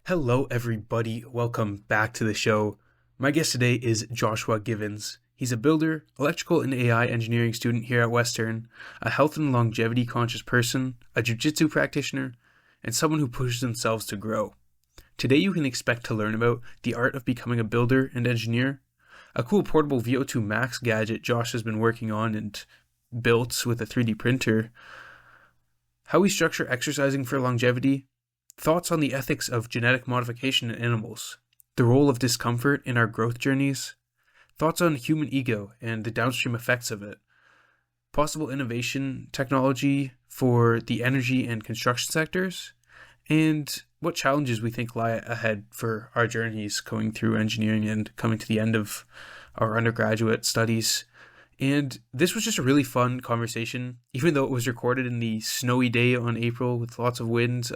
Hello, everybody. Welcome back to the show. My guest today is Joshua Givans. He's a builder, electrical and AI engineering student here at Western, a health and longevity conscious person, a jiu-jitsu practitioner, and someone who pushes themselves to grow. Today you can expect to learn about the art of becoming a builder and engineer, a cool portable VO2 Max gadget Josh has been working on and built with a 3D printer, how we structure exercising for longevity, thoughts on the ethics of genetic modification in animals, the role of discomfort in our growth journeys, thoughts on human ego and the downstream effects of it, possible innovation technology for the energy and construction sectors, and what challenges we think lie ahead for our journeys going through engineering and coming to the end of our undergraduate studies. And this was just a really fun conversation, even though it was recorded in the snowy day on April with lots of winds.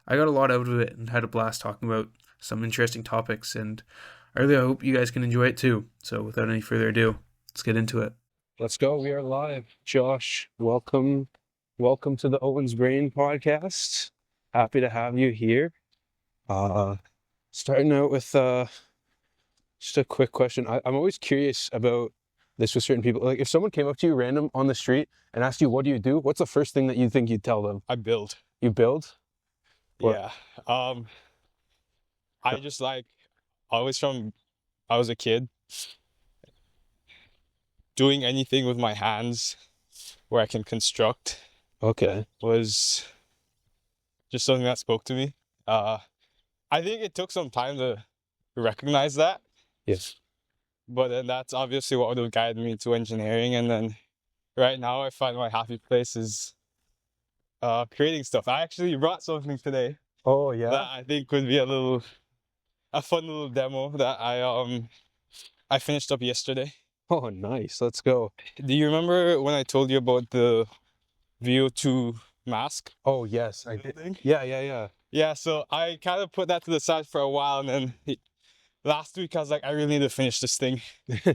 I got a lot out of it and had a blast talking about some interesting topics, and I really hope you guys can enjoy it too. So without any further ado, let's get into it. Let's go. We are live. Josh, welcome. Welcome to the Owen's Brain podcast. Happy to have you here. Starting out with just a quick question. I'm always curious about this with certain people. Like if someone came up to you random on the street and asked you, what do you do? What's the first thing that you think you'd tell them? I build. You build? What? Yeah. I just always I was a kid, doing anything with my hands where I can construct Okay. was just something that spoke to me. I think it took some time to recognize that, Yes. but then that's obviously what would have guided me to engineering. And then right now I find my happy place is creating stuff. I actually brought something today Oh, yeah. that I think would be a fun little demo that I finished up yesterday. Oh, nice. Let's go. Do you remember when I told you about the VO2 mask? Oh, yes, I did. Building? Yeah. Yeah, so I kind of put that to the side for a while, and then last week I was like, I really need to finish this thing,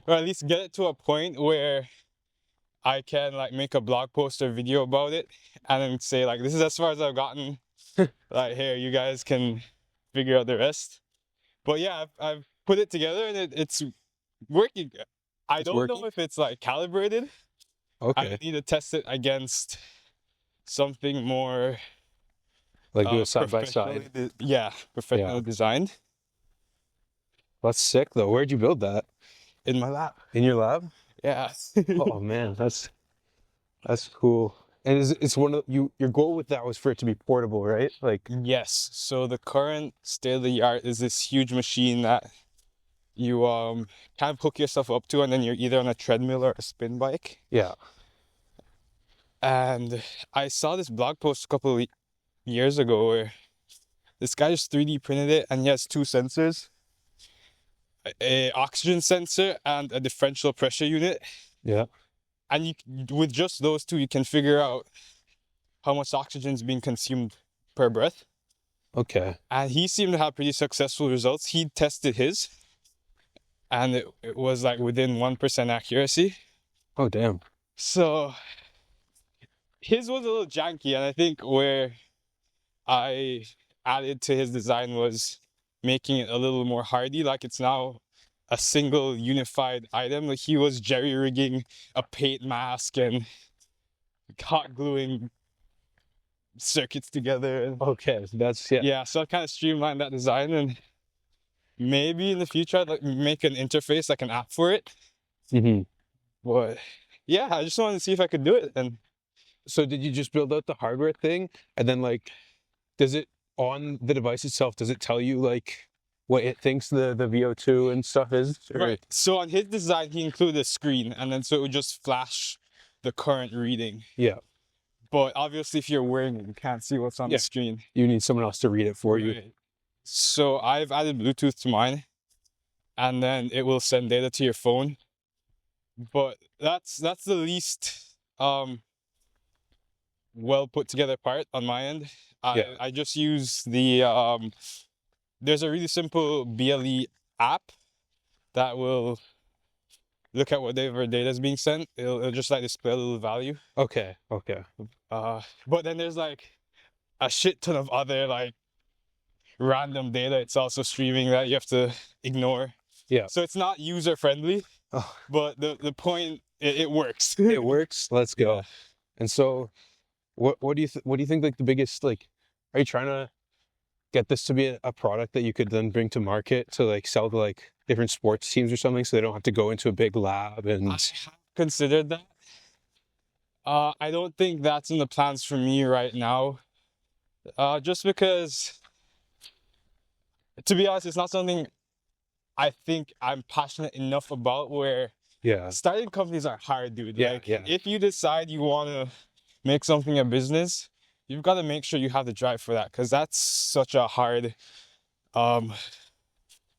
or at least get it to a point where I can make a blog post or video about it, and then say this is as far as I've gotten. Here, you guys can figure out the rest. But yeah, I've put it together and it's working. I don't know if it's calibrated. Okay. I need to test it against something more do it side by side. professionally designed. That's sick though. Where'd you build that? In my lab. In your lab? Yeah. Oh man, that's cool. And it's one of your goal with that was for it to be portable, right? Yes. So the current state of the art is this huge machine that you kind of hook yourself up to, and then you're either on a treadmill or a spin bike. Yeah. And I saw this blog post a couple of years ago where this guy just 3D printed it, and he has two sensors, a oxygen sensor and a differential pressure unit. Yeah. And with just those two, you can figure out how much oxygen is being consumed per breath. Okay. And he seemed to have pretty successful results. He tested his, and it was within 1% accuracy. Oh, damn. So his was a little janky, and I think where I added to his design was making it a little more hardy. It's now a single unified item. He was jerry-rigging a paint mask and hot gluing circuits together. Okay, that's Yeah, so I kind of streamlined that design, and maybe in the future I'd make an interface, an app for it. Mm-hmm. But yeah, I just wanted to see if I could do it. And so did you just build out the hardware thing, and then does it on the device itself, does it tell you what it thinks the VO2 and stuff is? right. So on his design, he included a screen, and then so it would just flash the current reading. Yeah. But obviously, if you're wearing it, you can't see what's on the screen. You need someone else to read it for you. So I've added Bluetooth to mine, and then it will send data to your phone. But that's the least well put together part on my end. I just use the there's a really simple BLE app that will look at whatever data is being sent. It'll just display a little value. Okay. But then there's a shit ton of other random data it's also streaming that you have to ignore. Yeah. So it's not user friendly, Oh, but the point, it works. it works. Let's go. Yeah. And so, what do you think like the biggest like? Are you trying to get this to be a product that you could then bring to market to like sell to like different sports teams or something, so they don't have to go into a big lab and I have considered that. I don't think that's in the plans for me right now. Just because, to be honest, it's not something I think I'm passionate enough about where yeah, starting companies are hard, dude. Yeah, Like, yeah. if you decide you want to make something a business, you've got to make sure you have the drive for that, because that's such a hard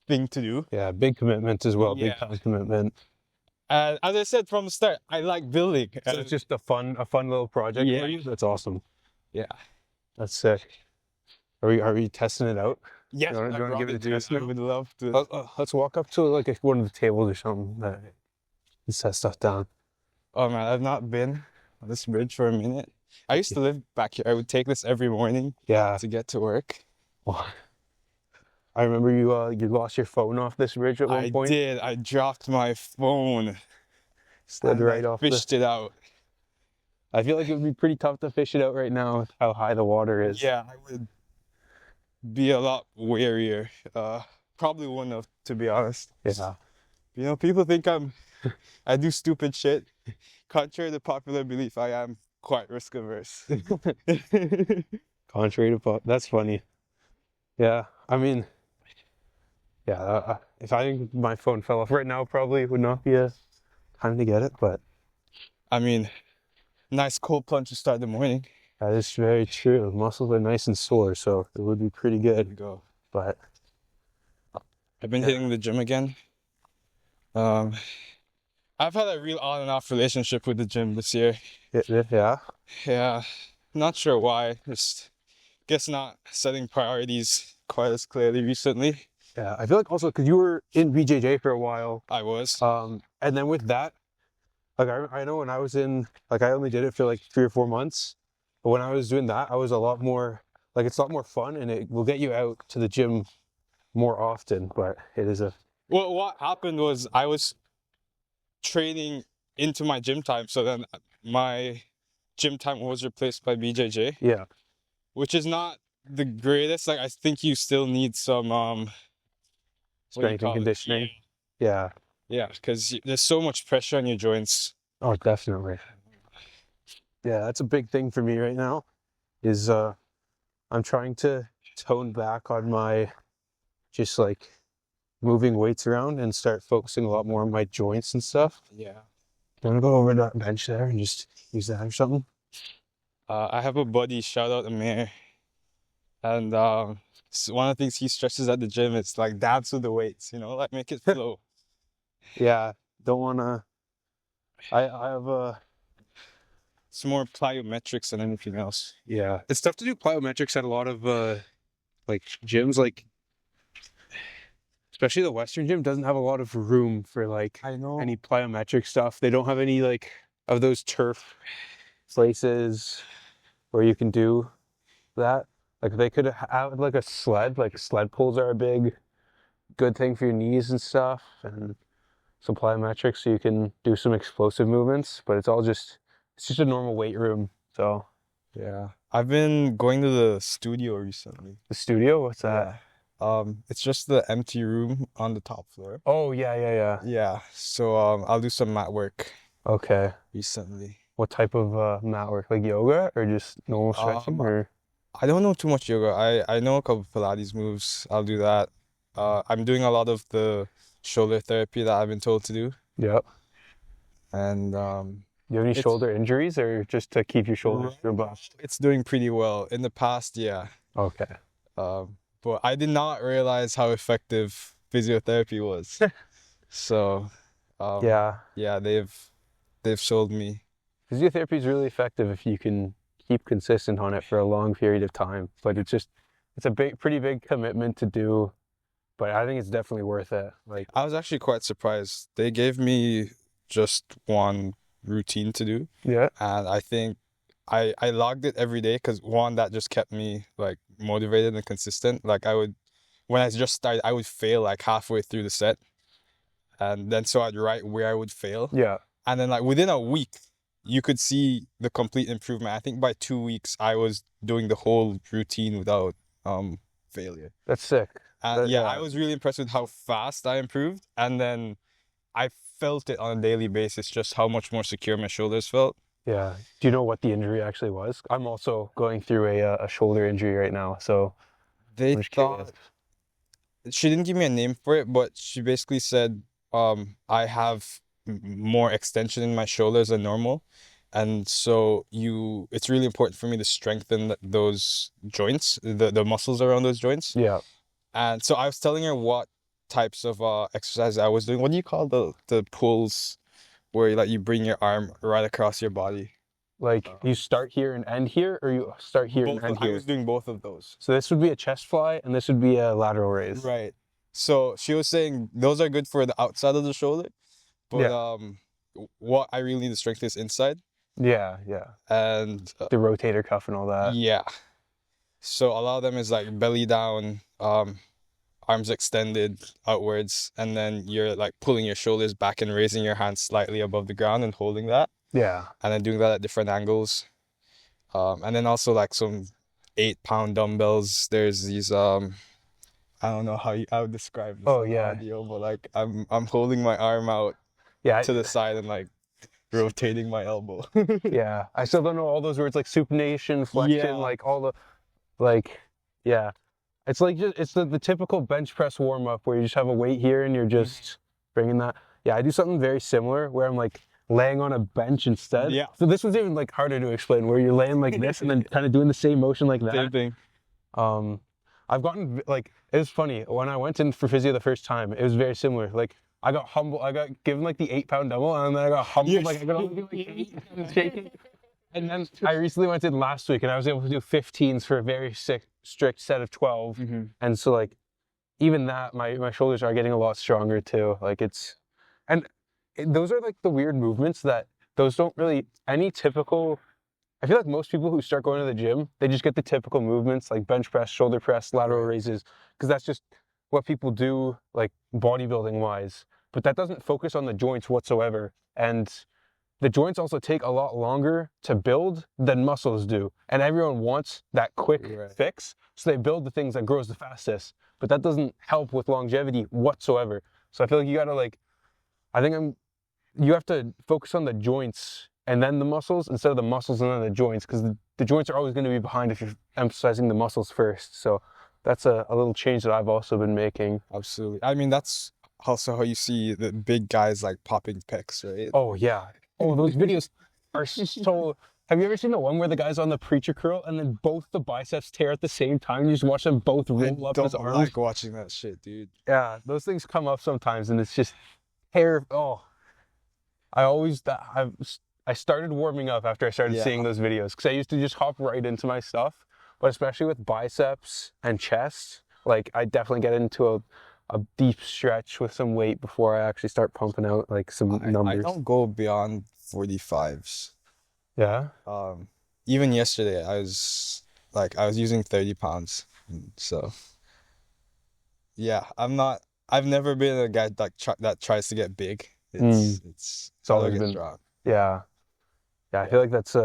thing to do. yeah, big commitment as well, big Yeah. time commitment. And as I said from the start, I like building. So it's just a fun little project Yeah. for you. That's awesome. Yeah. That's sick. Are we testing it out? Yes, You wanna give it a test I now? would love to. Let's walk up to like one of the tables or something that and set stuff down. Oh man, I've not been on this bridge for a minute. I used to live back here. I would take this every morning Yeah. to get to work. Well, I remember you lost your phone off this bridge at one I point. did. I dropped my phone. Slid and right I off. fished it out. I feel like it would be pretty tough to fish it out right now with how high the water is. Yeah, I would be a lot warier. Probably wouldn't have, to be honest. Yeah. You know, people think I do stupid shit. Contrary to popular belief, I am quite risk averse. Contrary to that's funny. Yeah. I mean, yeah. If I think my phone fell off right now, probably would not be a time to get it. But I mean, nice cold plunge to start the morning. that is very true. Muscles are nice and sore, so it would be pretty There you good. go. But I've been hitting the gym again. I've had a real on and off relationship with the gym this year. yeah. Yeah, not sure why. Just guess not setting priorities quite as clearly recently. Yeah. I feel like also because you were in BJJ for a while, I was. and then with that, like I know when I was in, like I only did it for like 3 or 4 months, but when I was doing that, I was a lot more like it's a lot more fun, and it will get you out to the gym more often. But it is a Well, what happened was I was training into my gym time, so then my gym time was replaced by BJJ, yeah. which is not the greatest. Like, I think you still need some what do you Strength and call it? conditioning. Yeah. Yeah, because there's so much pressure on your joints. Oh, definitely. Yeah, that's a big thing for me right now. Is I'm trying to tone back on my just like moving weights around and start focusing a lot more on my joints and stuff. Yeah. You want to go over to that bench there and just use that or something? I have a buddy, shout out Amir, and one of the things he stresses at the gym is like dance with the weights, you know, like make it flow. Yeah, don't want to. I have It's more plyometrics than anything else. yeah. It's tough to do plyometrics at a lot of like gyms, like especially the Western gym doesn't have a lot of room for like I know. any plyometric stuff. They don't have any like of those turf places where you can do that. Like they could have like a sled, like sled pulls are a big good thing for your knees and stuff, and some plyometrics so you can do some explosive movements, but it's just a normal weight room. So Yeah. I've been going to the studio recently. the studio, what's that? It's just the empty room on the top floor. Oh yeah. Yeah. So I'll do some mat work Okay. recently. What type of mat work? Like yoga or just normal stretching or? I don't know too much yoga. I know a couple Pilates moves. I'll do that. I'm doing a lot of the shoulder therapy that I've been told to do. Yep. And Do you have any It's- shoulder injuries or just to keep your shoulders robust? it's doing pretty well. In the past, yeah. Okay. But I did not realize how effective physiotherapy was. So, Yeah. yeah, they've showed me. Physiotherapy is really effective if you can keep consistent on it for a long period of time. But it's a pretty big commitment to do. But I think it's definitely worth it. Like, I was actually quite surprised. They gave me just one routine to do, yeah. and I think I logged it every day because one, that just kept me like motivated and consistent. Like when I just started, I would fail like halfway through the set. And then so I'd write where I would fail. Yeah. And then like within a week, you could see the complete improvement. I think by 2 weeks, I was doing the whole routine without failure. That's sick. And yeah, I was really impressed with how fast I improved. And then I felt it on a daily basis, just how much more secure my shoulders felt. Yeah. Do you know what the injury actually was? I'm also going through a shoulder injury right now, so They I'm just thought, curious. she didn't give me a name for it, but she basically said I have more extension in my shoulders than normal. And so it's really important for me to strengthen those joints, the muscles around those joints. Yeah. And so I was telling her what types of exercise I was doing. What do you call the pulls where like you bring your arm right across your body? Like you start here and end here, or you start here and end I here? was doing both of those. So this would be a chest fly, and this would be a lateral raise. Right. So she was saying those are good for the outside of the shoulder, but what I really need to strengthen is inside. Yeah, yeah. And The rotator cuff and all that. yeah. So a lot of them is like belly down, arms extended outwards, and then you're like pulling your shoulders back and raising your hands slightly above the ground and holding that. Yeah. And then doing that at different angles. And then also like some 8-pound dumbbells. There's these I don't know how I would describe this audio, but like I'm holding my arm out to the side and like rotating my elbow. Yeah. I still don't know all those words like supination, flexion, like all the It's like it's the typical bench press warm up where you just have a weight here and you're just bringing that. Yeah, I do something very similar where I'm like laying on a bench instead. Yeah. So this one's even like harder to explain, where you're laying like this and then kind of doing the same motion like that. Same thing. I've gotten like, it was funny when I went in for physio the first time. It was very similar. Like I got given like the 8-pound dumbbell, and then I got humbled. Like I got only like 8 and shaking. And then I recently went in last week, and I was able to do 15s for a very strict set of 12. Mm-hmm. And so like, even that, my shoulders are getting a lot stronger too. Like those are like the weird movements that those don't really, any typical, I feel like most people who start going to the gym, they just get the typical movements like bench press, shoulder press, lateral raises, because that's just what people do like bodybuilding wise. But that doesn't focus on the joints whatsoever. And the joints also take a lot longer to build than muscles do. And everyone wants that quick fix. So they build the things that grows the fastest. But that doesn't help with longevity whatsoever. So I feel like you gotta you have to focus on the joints and then the muscles instead of the muscles and then the joints, because the joints are always going to be behind if you're emphasizing the muscles first. So that's a little change that I've also been making. Absolutely. I mean, that's also how you see the big guys like popping pecs, right? Oh, yeah. Oh, those videos are so... Have you ever seen the one where the guy's on the preacher curl and then both the biceps tear at the same time? You just watch them both roll up his arms. I like watching that shit, dude. Yeah, those things come up sometimes and it's just hair. Oh, I started warming up after I started seeing those videos, because I used to just hop right into my stuff. But especially with biceps and chest, like I definitely get into a deep stretch with some weight before I actually start pumping out like some numbers. I don't go beyond 45s. Yeah. Even yesterday I was using 30 pounds. So yeah, I've never been a guy that tries to get big. It's always been strong. Yeah. I feel like that's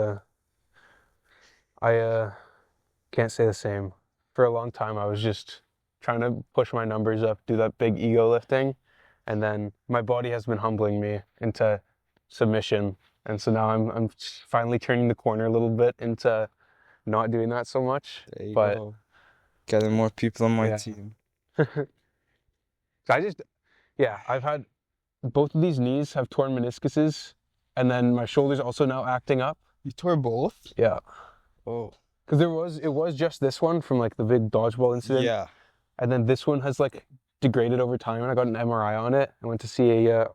I can't say the same. For a long time I was just trying to push my numbers up, do that big ego lifting, and then my body has been humbling me into submission. And so now I'm finally turning the corner a little bit into not doing that so much. There you go. Getting more people on my team. I've had both of these knees have torn meniscuses, and then my shoulders also now acting up. You tore both? Yeah. Oh. Because it was just this one from like the big dodgeball incident. Yeah. And then this one has like degraded over time, and I got an MRI on it. I went to see a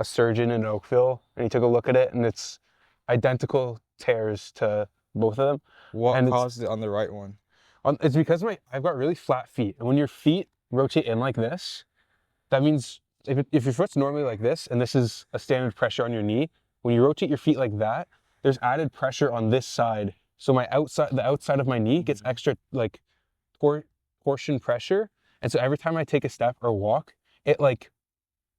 surgeon in Oakville, and he took a look at it, and it's identical tears to both of them. What caused it on the right one? It's because I've got really flat feet, and when your feet rotate in like this, that means if your foot's normally like this, and this is a standard pressure on your knee, when you rotate your feet like that, there's added pressure on this side. So the outside of my knee gets extra like torsion pressure. And so every time I take a step or walk, it like,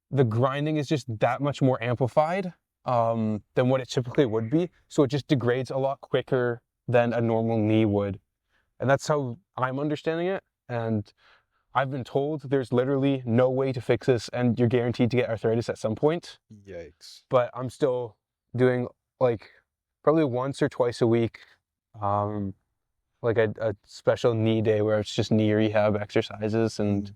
the grinding is just that much more amplified than what it typically would be. So it just degrades a lot quicker than a normal knee would. And that's how I'm understanding it. And I've been told there's literally no way to fix this and you're guaranteed to get arthritis at some point. Yikes. But I'm still doing like probably once or twice a week, like a special knee day where it's just knee rehab exercises and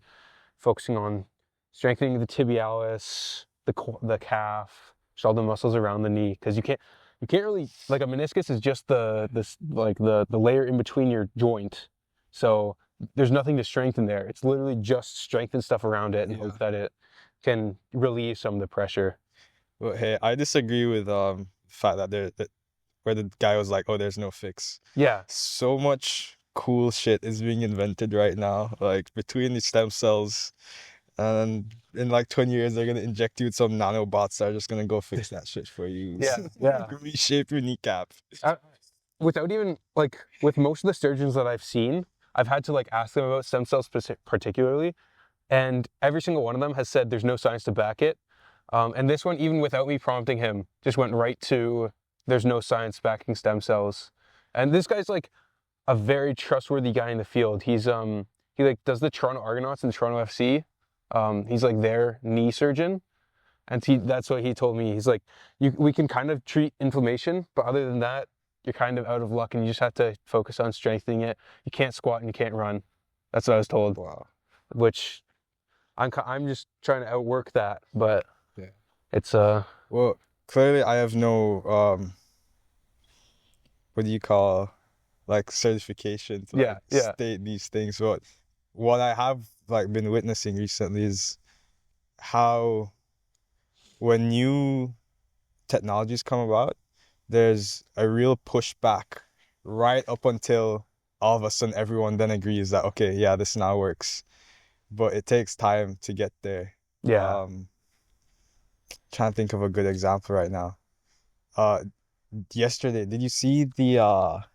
focusing on strengthening the tibialis, the calf, just all the muscles around the knee. Because you can't really, like, a meniscus is just the layer in between your joint. So there's nothing to strengthen there. It's literally just strengthen stuff around it and hope that it can relieve some of the pressure. Well, hey, I disagree with the fact that where the guy was like, oh, there's no fix. Yeah. So much cool shit is being invented right now, like between the stem cells, and in like 20 years they're gonna inject you with some nanobots that are just gonna go fix that shit for you. Yeah. Reshape your kneecap. Without even, like, with most of the surgeons that I've seen, I've had to like ask them about stem cells particularly, and every single one of them has said there's no science to back it. And this one, even without me prompting him, just went right to there's no science backing stem cells. And this guy's like a very trustworthy guy in the field. He's he like does the Toronto Argonauts and the Toronto FC. He's like their knee surgeon, and that's what he told me. He's like, we can kind of treat inflammation, but other than that, you're kind of out of luck, and you just have to focus on strengthening it. You can't squat and you can't run. That's what I was told. Wow. Which I'm just trying to outwork that, but it's well, clearly I have no what do you call, like, certification to like state these things. But what I have like been witnessing recently is how when new technologies come about, there's a real pushback right up until all of a sudden everyone then agrees that, okay, yeah, this now works. But it takes time to get there. Yeah. Trying to think of a good example right now. Yesterday, did you see they're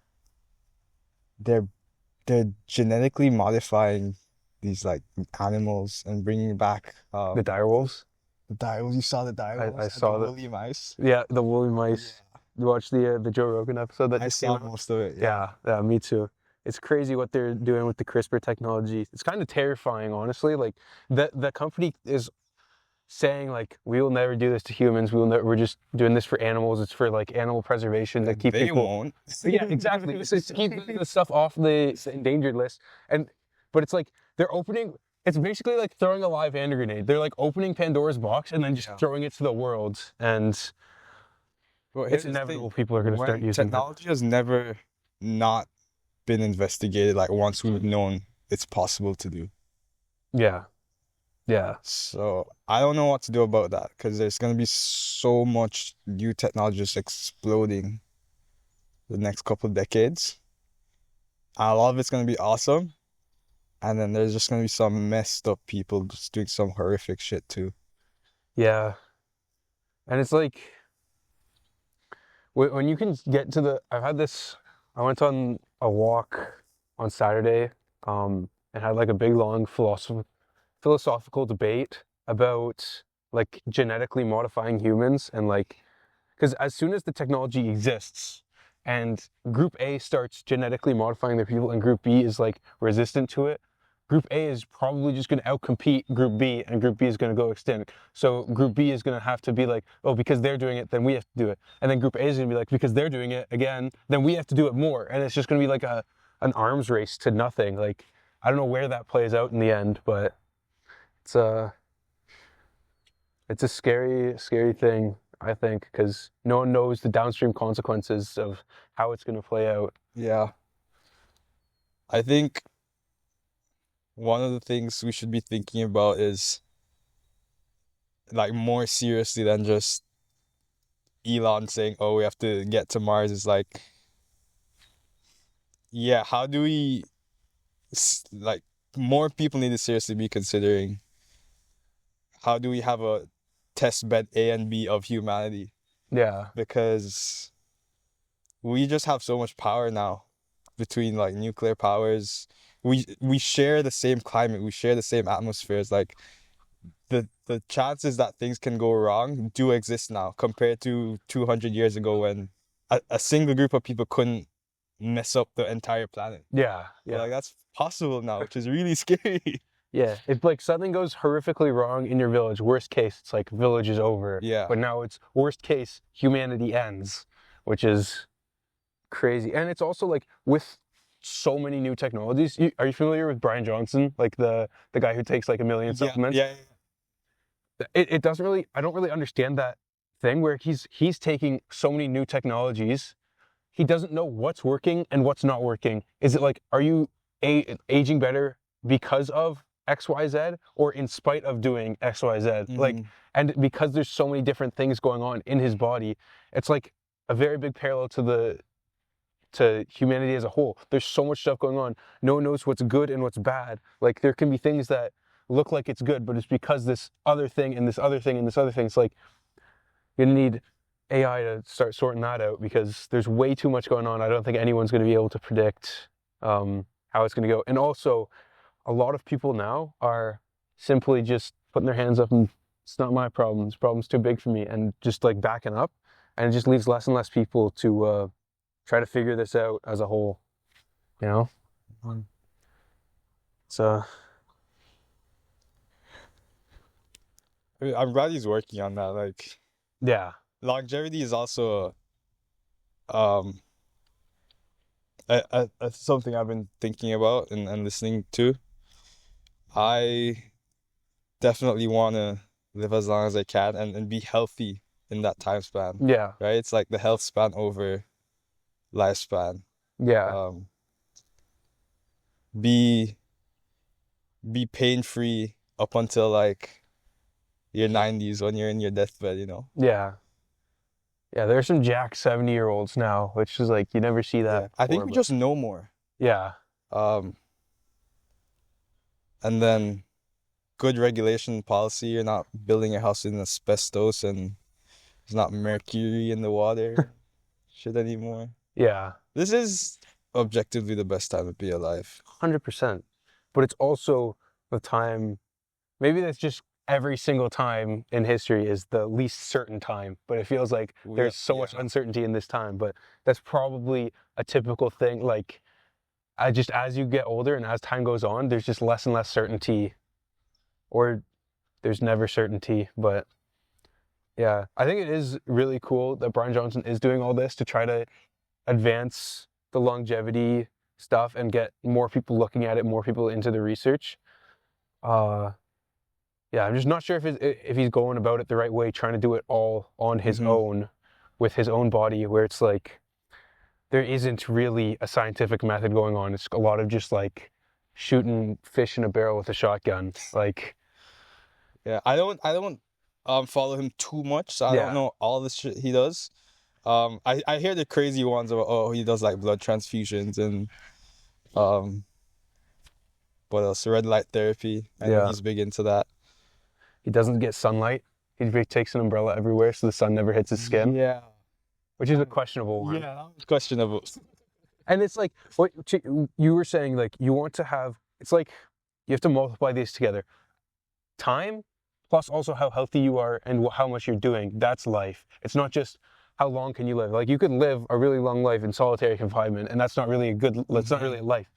genetically modifying these like animals and bringing back the direwolves? The direwolves. You saw the direwolves? I saw the woolly mice. Yeah, the woolly mice. You watched the Joe Rogan episode that I saw most of it. Yeah, me too. It's crazy what they're doing with the CRISPR technology. It's kind of terrifying, honestly. Like the company is saying like, we will never do this to humans. We're just doing this for animals. It's for like animal preservation to keep they people. Won't. Yeah, exactly. It's to keep the stuff off the endangered list. But it's like they're opening. It's basically like throwing a live hand grenade. They're like opening Pandora's box and then just throwing it to the world. And it's inevitable people are going to start using technology. Has never not been investigated. Like once we've known it's possible to do. Yeah. So I don't know what to do about that, because there's going to be so much new technology just exploding the next couple of decades. And a lot of it's going to be awesome. And then there's just going to be some messed up people just doing some horrific shit too. Yeah. And it's like, when you can get to I went on a walk on Saturday and had like a big long philosophical debate about like genetically modifying humans, and like, because as soon as the technology exists and group A starts genetically modifying their people and group B is like resistant to it, group A is probably just going to outcompete group B, and group B is going to go extinct. So group B is going to have to be like, oh, because they're doing it, then we have to do it. And then group A is going to be like, because they're doing it again, then we have to do it more. And it's just going to be like an arms race to nothing. Like, I don't know where that plays out in the end, but it's a scary, scary thing, I think, because no one knows the downstream consequences of how it's going to play out. Yeah. I think one of the things we should be thinking about is, like, more seriously than just Elon saying, oh, we have to get to Mars, is like, yeah, how do we, like, more people need to seriously be considering, how do we have a test bed A and B of humanity? Yeah. Because we just have so much power now between like nuclear powers, we share the same climate, we share the same atmospheres. Like the chances that things can go wrong do exist now compared to 200 years ago when a single group of people couldn't mess up the entire planet. Yeah, But, yeah. like that's possible now, which is really scary. Yeah, if like something goes horrifically wrong in your village, worst case, it's like village is over. Yeah. But now it's worst case, humanity ends, which is crazy. And it's also like with so many new technologies. Are you familiar with Brian Johnson, like the guy who takes like a million supplements? Yeah. It doesn't really. I don't really understand that thing where he's taking so many new technologies. He doesn't know what's working and what's not working. Is it like, are you aging better because of XYZ or in spite of doing XYZ? Like, and because there's so many different things going on in his body, it's like a very big parallel to humanity as a whole. There's so much stuff going on. No one knows what's good and what's bad. Like there can be things that look like it's good, but it's because this other thing and this other thing and this other thing. It's like you're gonna need AI to start sorting that out because there's way too much going on. I don't think anyone's going to be able to predict how it's going to go. And also, a lot of people now are simply just putting their hands up and it's not my problem. This problem's too big for me, and just like backing up. And it just leaves less and less people to try to figure this out as a whole. You know? So I'm glad he's working on that. Like, yeah. longevity is also something I've been thinking about and listening to. I definitely want to live as long as I can and be healthy in that time span. Yeah. Right? It's like the health span over lifespan. Yeah. Be pain-free up until like your 90s when you're in your deathbed, you know? Yeah. Yeah, there's some jack 70-year-olds now, which is like, you never see that. Yeah. I think we just know more. Yeah. And then good regulation policy. You're not building a house in asbestos and there's not mercury in the water shit anymore. Yeah. This is objectively the best time to be alive. 100%. But it's also the time, maybe that's just every single time in history is the least certain time, but it feels like there's so much uncertainty in this time. But that's probably a typical thing. Like, just as you get older and as time goes on, there's just less and less certainty, or there's never certainty. But yeah, I think it is really cool that Brian Johnson is doing all this to try to advance the longevity stuff and get more people looking at it, more people into the research. Yeah, I'm just not sure if he's going about it the right way, trying to do it all on his own, with his own body, where it's like there isn't really a scientific method going on. It's a lot of just like shooting fish in a barrel with a shotgun. Like, yeah, I don't follow him too much, so I don't know all the shit he does. I hear the crazy ones about he does like blood transfusions and what else? Red light therapy. I know he's big into that. He doesn't get sunlight. He takes an umbrella everywhere so the sun never hits his skin. Yeah. Which is a questionable one. Yeah, that was questionable. And it's like what you were saying, like you want to have, it's like you have to multiply these together. Time plus also how healthy you are and how much you're doing. That's life. It's not just how long can you live. Like you could live a really long life in solitary confinement and that's not really that's not really a life.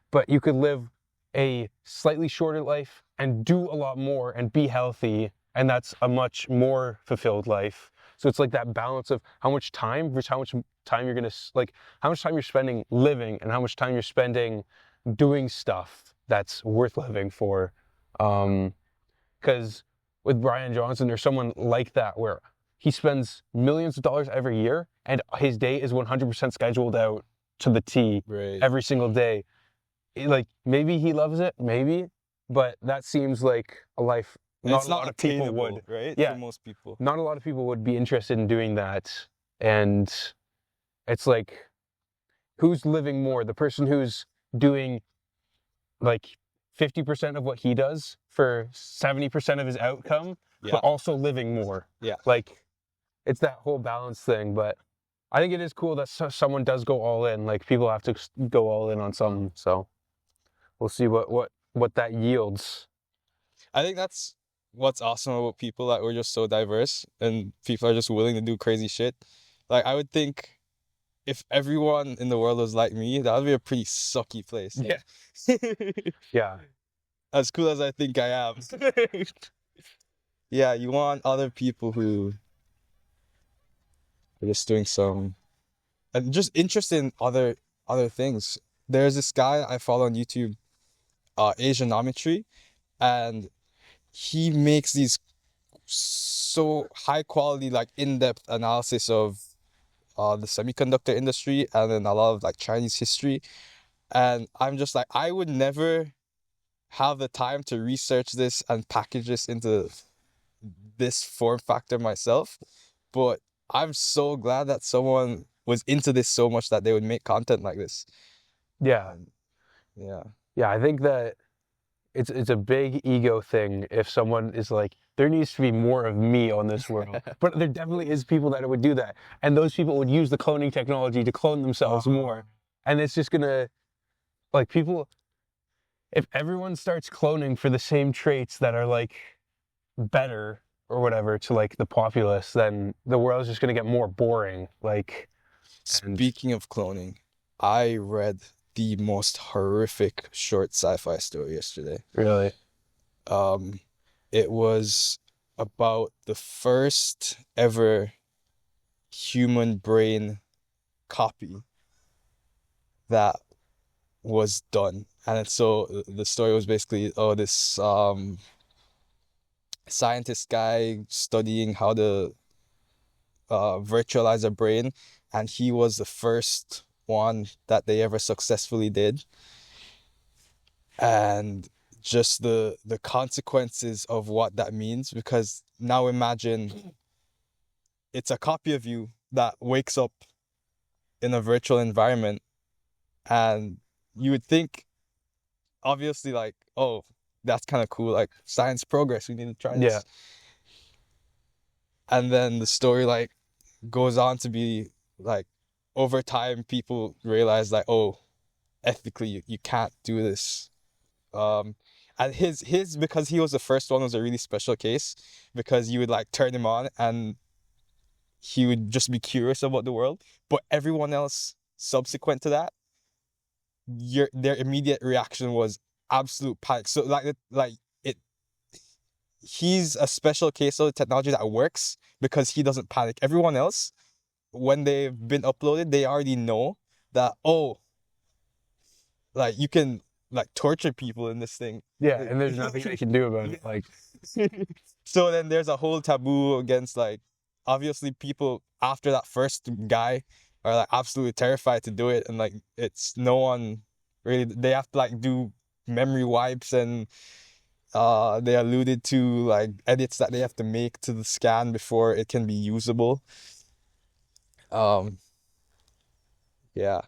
But you could live a slightly shorter life and do a lot more and be healthy, and that's a much more fulfilled life. So it's like that balance of how much time versus how much time you're gonna, like how much time you're spending living and how much time you're spending doing stuff that's worth living for. Because with Brian Johnson or someone like that where he spends millions of dollars every year and his day is 100% scheduled out to the T every single day. Like maybe he loves it, maybe, but that seems like a life not a lot of people would, right? Yeah, for most people. Not a lot of people would be interested in doing that. And it's like, who's living more? The person who's doing like 50% of what he does for 70% of his outcome, but also living more. Yeah. Like, it's that whole balance thing. But I think it is cool that someone does go all in. Like, people have to go all in on something. So, we'll see what that yields. I think that's what's awesome about people, that we're just so diverse and people are just willing to do crazy shit. Like, I would think if everyone in the world was like me, that would be a pretty sucky place. Yeah. Yeah. As cool as I think I am. Yeah, you want other people who are just doing some, and just interested in other things. There's this guy I follow on YouTube, Asianometry, and he makes these so high quality, like in-depth analysis of the semiconductor industry and then a lot of like Chinese history. And I'm just like, I would never have the time to research this and package this into this form factor myself. But I'm so glad that someone was into this so much that they would make content like this. Yeah. Yeah. Yeah, I think that it's a big ego thing if someone is like, there needs to be more of me on this world. But there definitely is people that would do that. And those people would use the cloning technology to clone themselves more. And it's just gonna, like, people, if everyone starts cloning for the same traits that are like better or whatever to like the populace, then the world's just gonna get more boring. Like, Speaking of cloning, I read the most horrific short sci-fi story yesterday. really? It was about the first ever human brain copy that was done. And so the story was basically, this scientist guy studying how to virtualize a brain, and he was the first one that they ever successfully did. And just the consequences of what that means, because now imagine it's a copy of you that wakes up in a virtual environment, and you would think, obviously, like, oh, that's kind of cool, like science progress, we need to try this. Yeah. And then the story like goes on to be like, over time people realize like, oh, ethically you can't do this. And his because he was the first one, was a really special case, because you would like turn him on and he would just be curious about the world. But everyone else subsequent to that, their immediate reaction was absolute panic. So he's a special case of technology that works because he doesn't panic. Everyone else, when they've been uploaded, they already know that, oh, like you can like torture people in this thing. Yeah, and there's nothing they can do about it. Like, So then there's a whole taboo against, like, obviously people after that first guy are like absolutely terrified to do it, and like it's no one really, they have to like do memory wipes, and they alluded to like edits that they have to make to the scan before it can be usable. Yeah.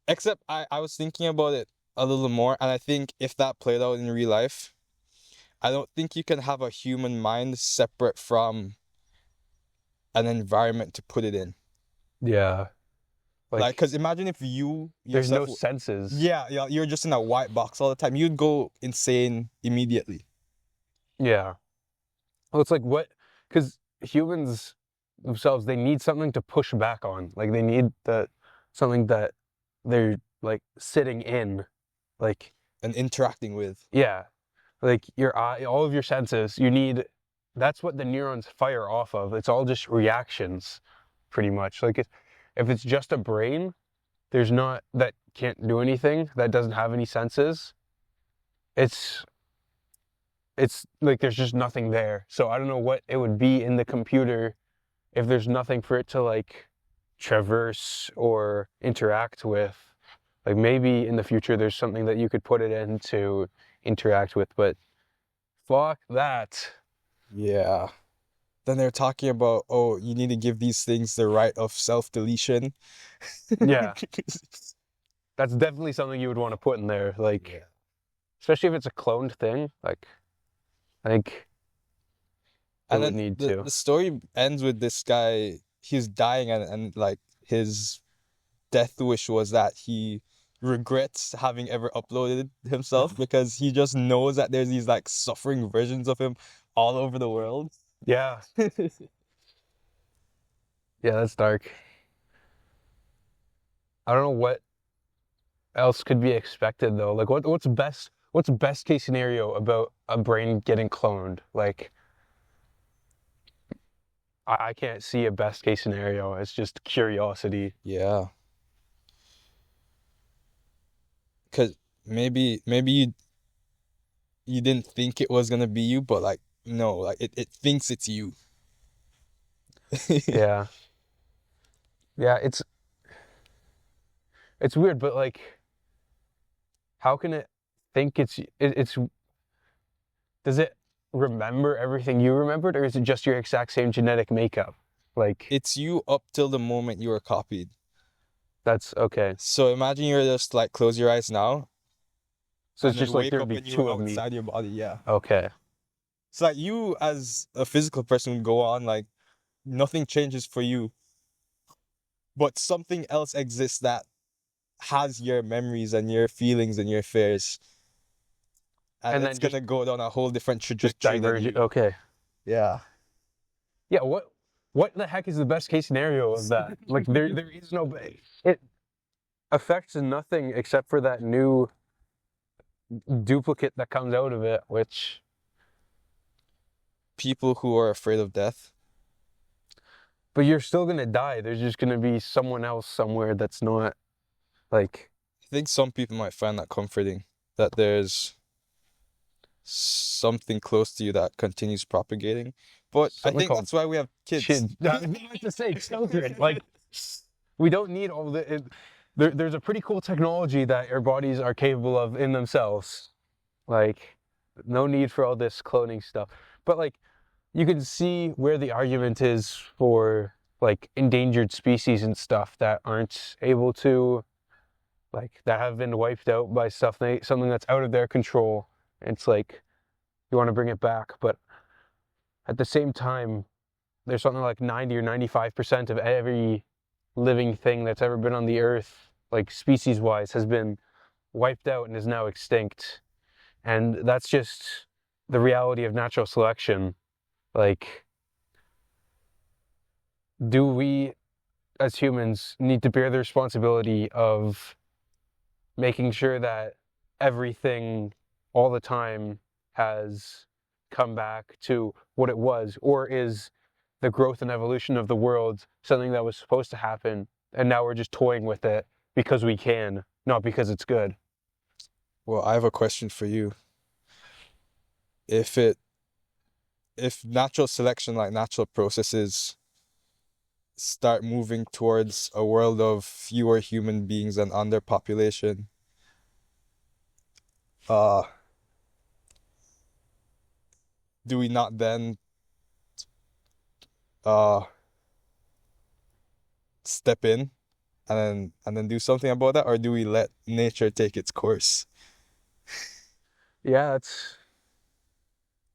Except I was thinking about it a little more, and I think if that played out in real life, I don't think you can have a human mind separate from an environment to put it in. yeah. Like, because imagine if you There's no yourself, senses. yeah, you're just in a white box all the time. You'd go insane immediately. Yeah. Well, it's like what, because humans themselves, they need something to push back on. Like they need something that they're like sitting in, like, And interacting with. yeah, like your eye, all of your senses, that's what the neurons fire off of. It's all just reactions, pretty much. Like if it's just a brain, that can't do anything, that doesn't have any senses, it's like there's just nothing there. So I don't know what it would be in the computer if there's nothing for it to like traverse or interact with. Like maybe in the future there's something that you could put it in to interact with, but fuck that. Yeah. Then they're talking about, oh, you need to give these things the right of self-deletion. Yeah. That's definitely something you would want to put in there, like, Yeah. especially if it's a cloned thing. Like, I think it would need to. The story ends with this guy, he's dying, and like his death wish was that he regrets having ever uploaded himself because he just knows that there's these like suffering versions of him all over the world. Yeah. Yeah, that's dark. I don't know what else could be expected though. Like what's best case scenario about a brain getting cloned? Like I can't see a best case scenario. It's just curiosity. Yeah. Cause maybe you didn't think it was gonna be you, but like no, like it thinks it's you. Yeah. Yeah, it's weird, but like how can it think it's does it remember everything you remembered, or is it just your exact same genetic makeup? Like It's you up till the moment you were copied. that's okay. So imagine you're just like close your eyes now. So And it's then just like wake there'd up be and you two were of me. outside your body, yeah. Okay. It's like you as a physical person would go on, like nothing changes for you. But something else exists that has your memories and your feelings and your fears. And And it's then gonna go down a whole different just trajectory than diverge. you. Okay. Yeah. Yeah, what the heck is the best case scenario of that? Like there is no it affects nothing except for that new duplicate that comes out of it, which People who are afraid of death. but you're still gonna die. There's just gonna be someone else somewhere that's not like I think some people might find that comforting, that there's something close to you that continues propagating. But I something think called that's why we have kids. I was about to say children. Like we don't need all the there's a pretty cool technology that our bodies are capable of in themselves. Like no need for all this cloning stuff. But like you can see where the argument is for like endangered species and stuff that aren't able to like that have been wiped out by something that's out of their control. It's like you want to bring it back, but at the same time there's something like 90 or 95% of every living thing that's ever been on the earth, like species wise, has been wiped out and is now extinct. And that's just the reality of natural selection. Like, do we as humans need to bear the responsibility of making sure that everything all the time has come back to what it was? Or is the growth and evolution of the world something that was supposed to happen and now we're just toying with it because we can, not because it's good? Well, I have a question for you. If natural selection, like natural processes, start moving towards a world of fewer human beings and underpopulation, do we not then step in and then do something about that, or do we let nature take its course? Yeah, it's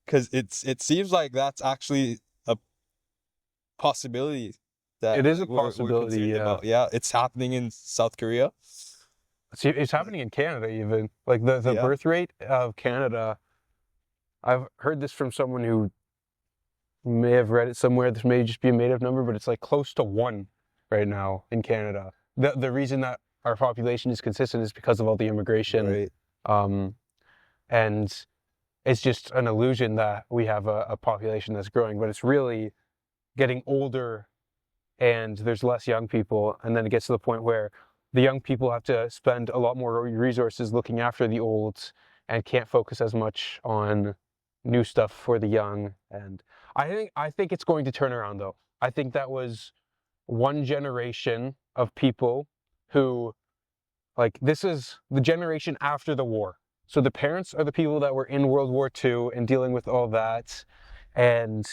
Because it seems like that's actually a possibility that it is a we're possibility. concerned Yeah, about. Yeah, it's happening in South Korea. see, it's happening in Canada even. Like the Yeah. birth rate of Canada. I've heard this from someone who may have read it somewhere. This may just be a made-up number, but it's like close to 1 right now in Canada. The reason that our population is consistent is because of all the immigration. Right. And it's just an illusion that we have a population that's growing, but it's really getting older and there's less young people. And then it gets to the point where the young people have to spend a lot more resources looking after the old and can't focus as much on new stuff for the young. And I think it's going to turn around though. I think that was one generation of people who, like, this is the generation after the war. So the parents are the people that were in World War II and dealing with all that. And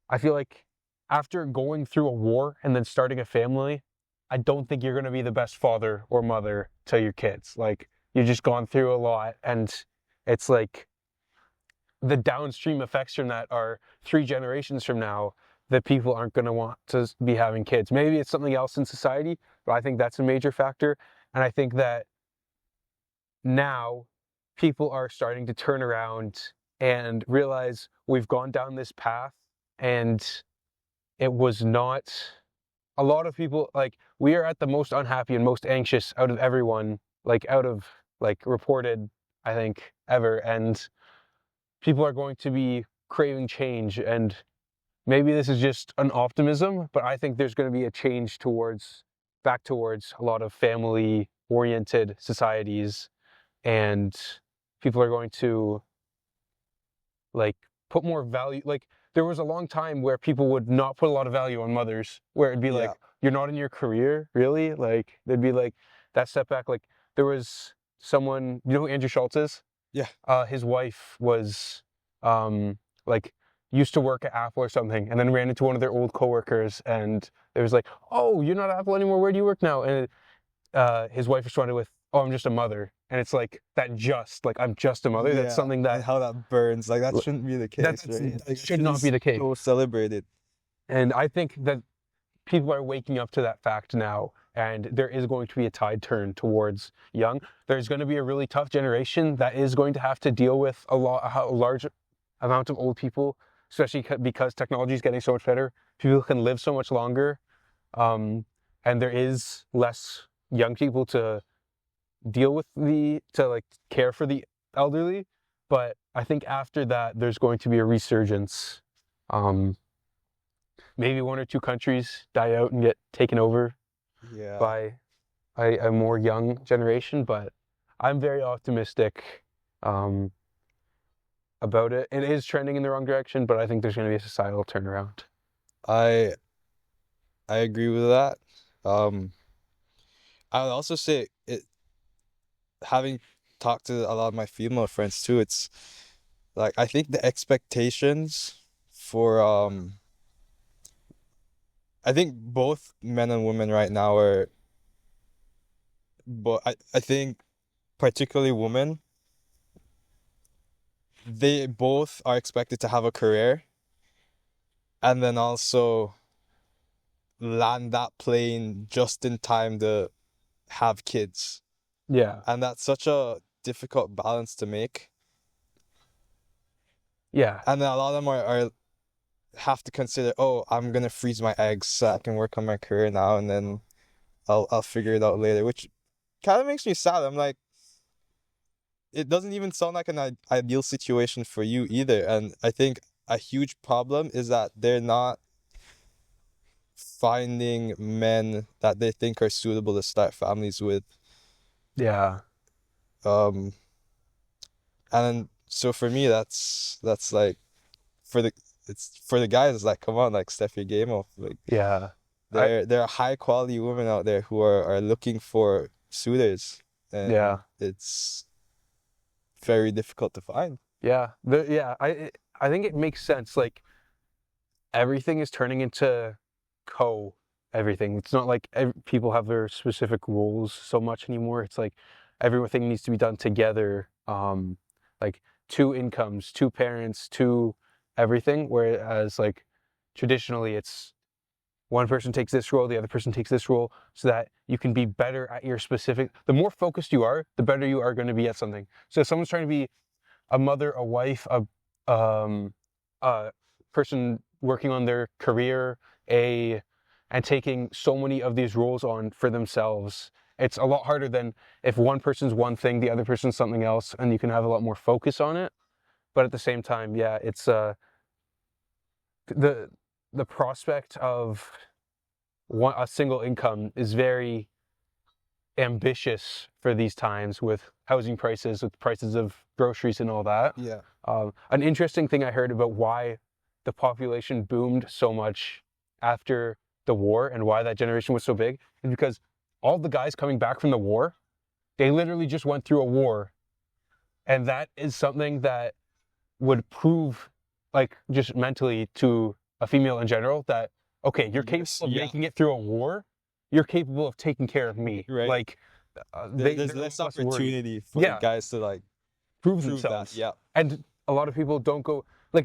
I feel like after going through a war and then starting a family, I don't think you're going to be the best father or mother to your kids. Like, you've just gone through a lot, and it's like the downstream effects from that are 3 generations from now that people aren't going to want to be having kids. Maybe it's something else in society, but I think that's a major factor. And I think that now people are starting to turn around and realize we've gone down this path, and it was not, a lot of people, like, we are at the most unhappy and most anxious out of everyone, like, out of, like, reported, I think, ever, and people are going to be craving change, and maybe this is just an optimism, but I think there's going to be a change back towards a lot of family-oriented societies, and people are going to, like, put more value. Like, there was a long time where people would not put a lot of value on mothers, where it'd be like, you're not in your career, really? Like, they'd be like, that setback. Like, there was someone, you know who Andrew Schultz is? Yeah. His wife was, like, used to work at Apple or something, and then ran into one of their old coworkers, and it was like, oh, you're not at Apple anymore, where do you work now? And his wife responded with, oh, I'm just a mother. And it's like, I'm just a mother. Yeah, that's something that, and how that burns. Like, that shouldn't be the case, right? Like, should not be the case. So celebrated. And I think that people are waking up to that fact now, and there is going to be a tide turn towards young. There's going to be a really tough generation that is going to have to deal with a large amount of old people, especially because technology is getting so much better. People can live so much longer, and there is less young people to deal with care for the elderly. But I think after that, there's going to be a resurgence. Maybe one or two countries die out and get taken over by a more young generation, but I'm very optimistic about it. It is trending in the wrong direction, but I think there's going to be a societal turnaround. I agree with that. I would also say, having talked to a lot of my female friends too, it's like, I think the expectations for I think both men and women right now are, but I think particularly women, they both are expected to have a career, and then also land that plane just in time to have kids. Yeah. And that's such a difficult balance to make. Yeah. And then a lot of them are have to consider, oh, I'm gonna freeze my eggs so I can work on my career now, and then I'll figure it out later, which kind of makes me sad. I'm like, it doesn't even sound like an ideal situation for you either. And I think a huge problem is that they're not finding men that they think are suitable to start families with. Yeah. And so for me, that's like, for the guys, it's like, come on, like, step your game up. Like, Yeah. there are high quality women out there who are looking for suitors, and it's very difficult to find. Yeah. I think it makes sense. Like, everything is turning into everything. It's not like people have their specific roles so much anymore. It's like everything needs to be done together. Like, 2 incomes, 2 parents, 2 everything. Whereas, like, traditionally it's one person takes this role, the other person takes this role, so that you can be better at your specific. The more focused you are, the better you are going to be at something. So if someone's trying to be a mother, a wife, a person working on their career, and taking so many of these roles on for themselves, it's a lot harder than if one person's one thing, the other person's something else, and you can have a lot more focus on it. But at the same time, yeah, it's the prospect of a single income is very ambitious for these times, with housing prices, with prices of groceries and all that. Yeah. An interesting thing I heard about why the population boomed so much after the war and why that generation was so big is because all the guys coming back from the war, they literally just went through a war. And that is something that would prove, like, just mentally to a female in general, that, okay, you're capable of making it through a war, you're capable of taking care of me. Right. Like, there's less opportunity for guys to, like, prove themselves. That. Yeah. And a lot of people don't go out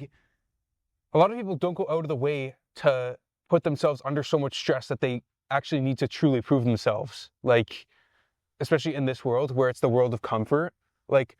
of the way to put themselves under so much stress that they actually need to truly prove themselves. Like, especially in this world where it's the world of comfort, like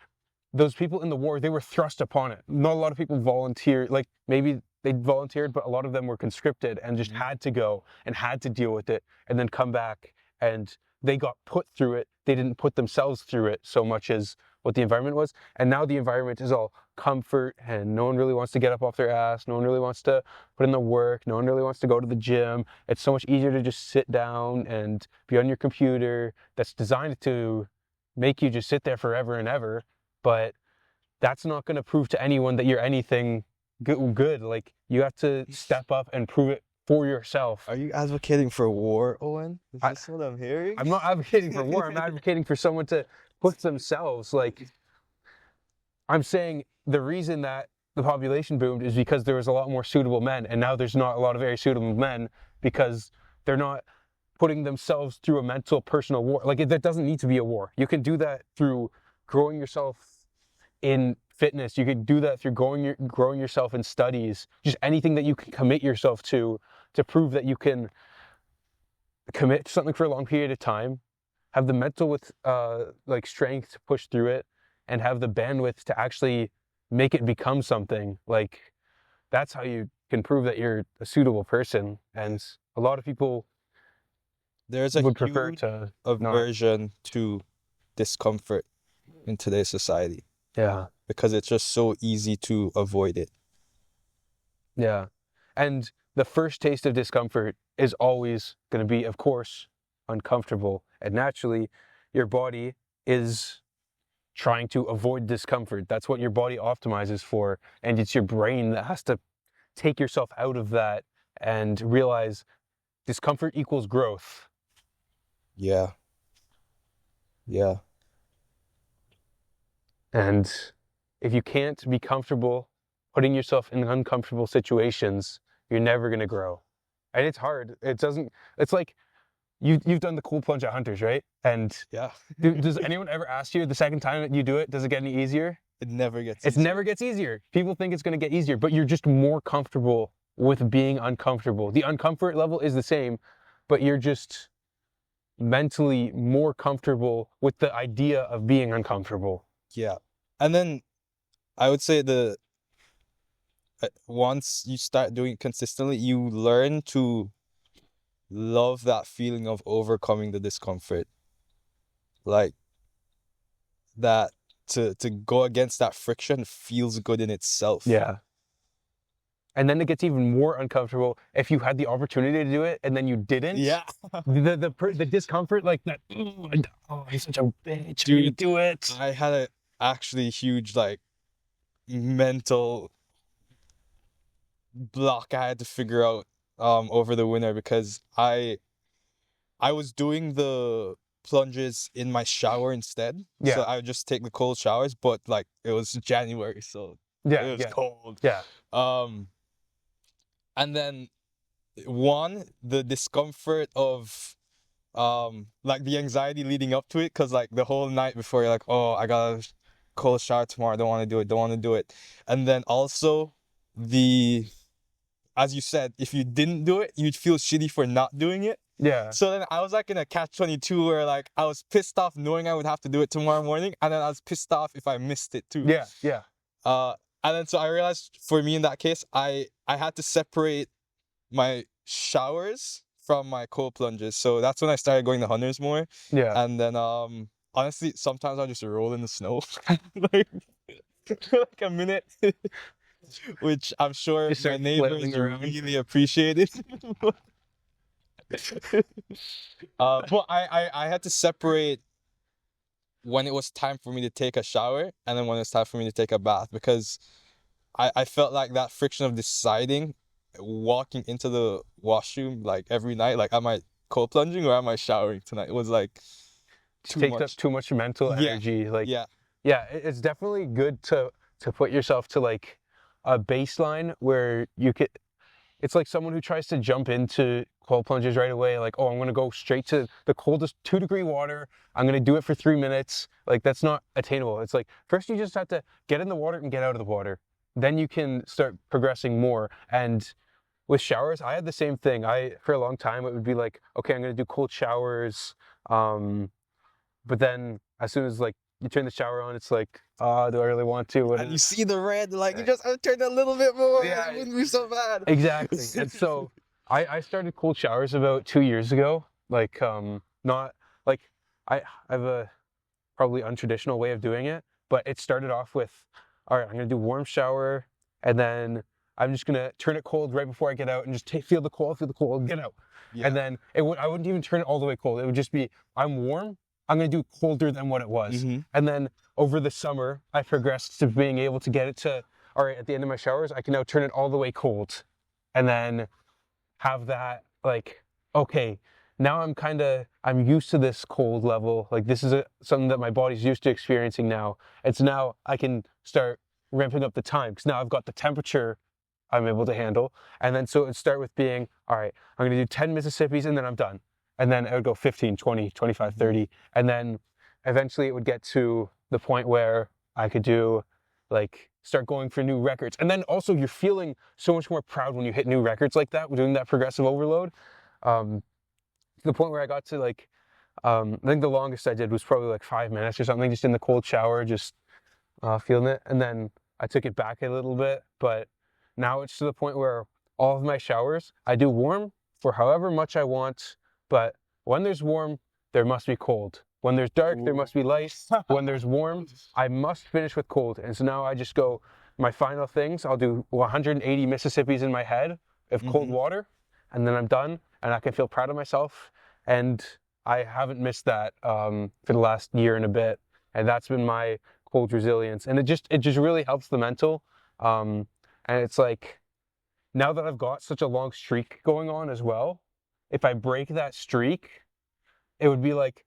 those people in the war, they were thrust upon it. Not a lot of people volunteered, like maybe they volunteered, but a lot of them were conscripted and just had to go and had to deal with it and then come back, and they got put through it. They didn't put themselves through it so much as what the environment was. And now the environment is all comfort and no one really wants to get up off their ass. No one really wants to put in the work. No one really wants to go to the gym. It's so much easier to just sit down and be on your computer that's designed to make you just sit there forever and ever. But that's not going to prove to anyone that you're anything good. Like, you have to step up and prove it for yourself. Are you advocating for war, Owen? Is this what I'm hearing? I'm not advocating for war. I'm advocating for someone to push themselves. Like, I'm saying the reason that the population boomed is because there was a lot more suitable men, and now there's not a lot of very suitable men because they're not putting themselves through a mental, personal war. Like, that doesn't need to be a war. You can do that through growing yourself in fitness. You could do that through growing yourself in studies. Just anything that you can commit yourself to prove that you can commit to something for a long period of time, have the mental with like strength to push through it, and have the bandwidth to actually make it become something. Like, that's how you can prove that you're a suitable person. And a lot of people There's a would prefer huge to aversion to discomfort in today's society yeah. because it's just so easy to avoid it. Yeah. And the first taste of discomfort is always going to be, of course, uncomfortable. And naturally, your body is trying to avoid discomfort. That's what your body optimizes for. And it's your brain that has to take yourself out of that and realize discomfort equals growth. Yeah. Yeah. And if you can't be comfortable putting yourself in uncomfortable situations, you're never going to grow. And it's hard. It's like you've done the cool plunge at Hunters, right? And Yeah. does anyone ever ask you the second time that you do it, does it get any easier? It never gets It easier. never gets easier. People think it's going to get easier, but you're just more comfortable with being uncomfortable. The uncomfort level is the same, but you're just mentally more comfortable with the idea of being uncomfortable. Yeah. And then I would say once you start doing it consistently, you learn to love that feeling of overcoming the discomfort. Like, that to go against that friction feels good in itself. Yeah. And then it gets even more uncomfortable if you had the opportunity to do it and then you didn't. Yeah. The discomfort, like that. Oh, he's such a bitch. Dude, You do it. I had a actually huge like mental block I had to figure out over the winter because I was doing the plunges in my shower instead. Yeah. So I would just take the cold showers, but like it was January, so it was cold. Yeah. And then the discomfort of like the anxiety leading up to it, because like the whole night before you're like, oh, I got a cold shower tomorrow, don't want to do it. And then also as you said, if you didn't do it, you'd feel shitty for not doing it. Yeah. So then I was like in a catch-22 where like I was pissed off knowing I would have to do it tomorrow morning, and then I was pissed off if I missed it too. Yeah. And then so I realized for me in that case, I had to separate my showers from my cold plunges. So that's when I started going to Hunters more. Yeah. And then honestly, sometimes I just roll in the snow like like a minute, which I'm sure Just my start neighbors flailing around. really appreciated. But I had to separate when it was time for me to take a shower and then when it was time for me to take a bath, because I felt like that friction of deciding walking into the washroom like every night, like am I cold plunging or am I showering tonight? It was like Takes up too much mental energy. Like, yeah. It's definitely good to put yourself to like a baseline where you could. It's like someone who tries to jump into cold plunges right away, like, oh, I'm going to go straight to the coldest 2-degree water. I'm going to do it for 3 minutes. Like, that's not attainable. It's like, first you just have to get in the water and get out of the water. Then you can start progressing more. And with showers, I had the same thing. For a long time, it would be like, okay, I'm going to do cold showers. but then as soon as like you turn the shower on, it's like, do I really want to? And you see the red, like you just have to turn a little bit more. Yeah. It wouldn't be so bad. Exactly. And so I started cold showers about 2 years ago. Like not like I have a probably untraditional way of doing it, but it started off with, all right, I'm gonna do warm shower, and then I'm just gonna turn it cold right before I get out, and just feel the cold, get out. Yeah. And then I wouldn't even turn it all the way cold. It would just be, I'm warm, I'm gonna do colder than what it was. And then over the summer, I progressed to being able to get it to, all right, at the end of my showers, I can now turn it all the way cold, and then have that like, okay, now I'm used to this cold level. Like this is something that my body's used to experiencing now. And so now I can start ramping up the time because now I've got the temperature I'm able to handle. And then so it'd start with being, all right, I'm going to do 10 Mississippis and then I'm done. And then I would go 15, 20, 25, 30. And then eventually it would get to the point where I could do like start going for new records. And then also you're feeling so much more proud when you hit new records like that, doing that progressive overload. To the point where I got to like, I think the longest I did was probably like 5 minutes or something, just in the cold shower, just feeling it. And then I took it back a little bit, but now it's to the point where all of my showers, I do warm for however much I want, but when there's warm, there must be cold. When there's dark, there must be light. When there's warm, I must finish with cold. And so now I just go, my final things, I'll do 180 Mississippis in my head of cold water, and then I'm done, and I can feel proud of myself. And I haven't missed that for the last year and a bit. And that's been my cold resilience. And it just really helps the mental. And it's like, now that I've got such a long streak going on as well, if I break that streak, it would be like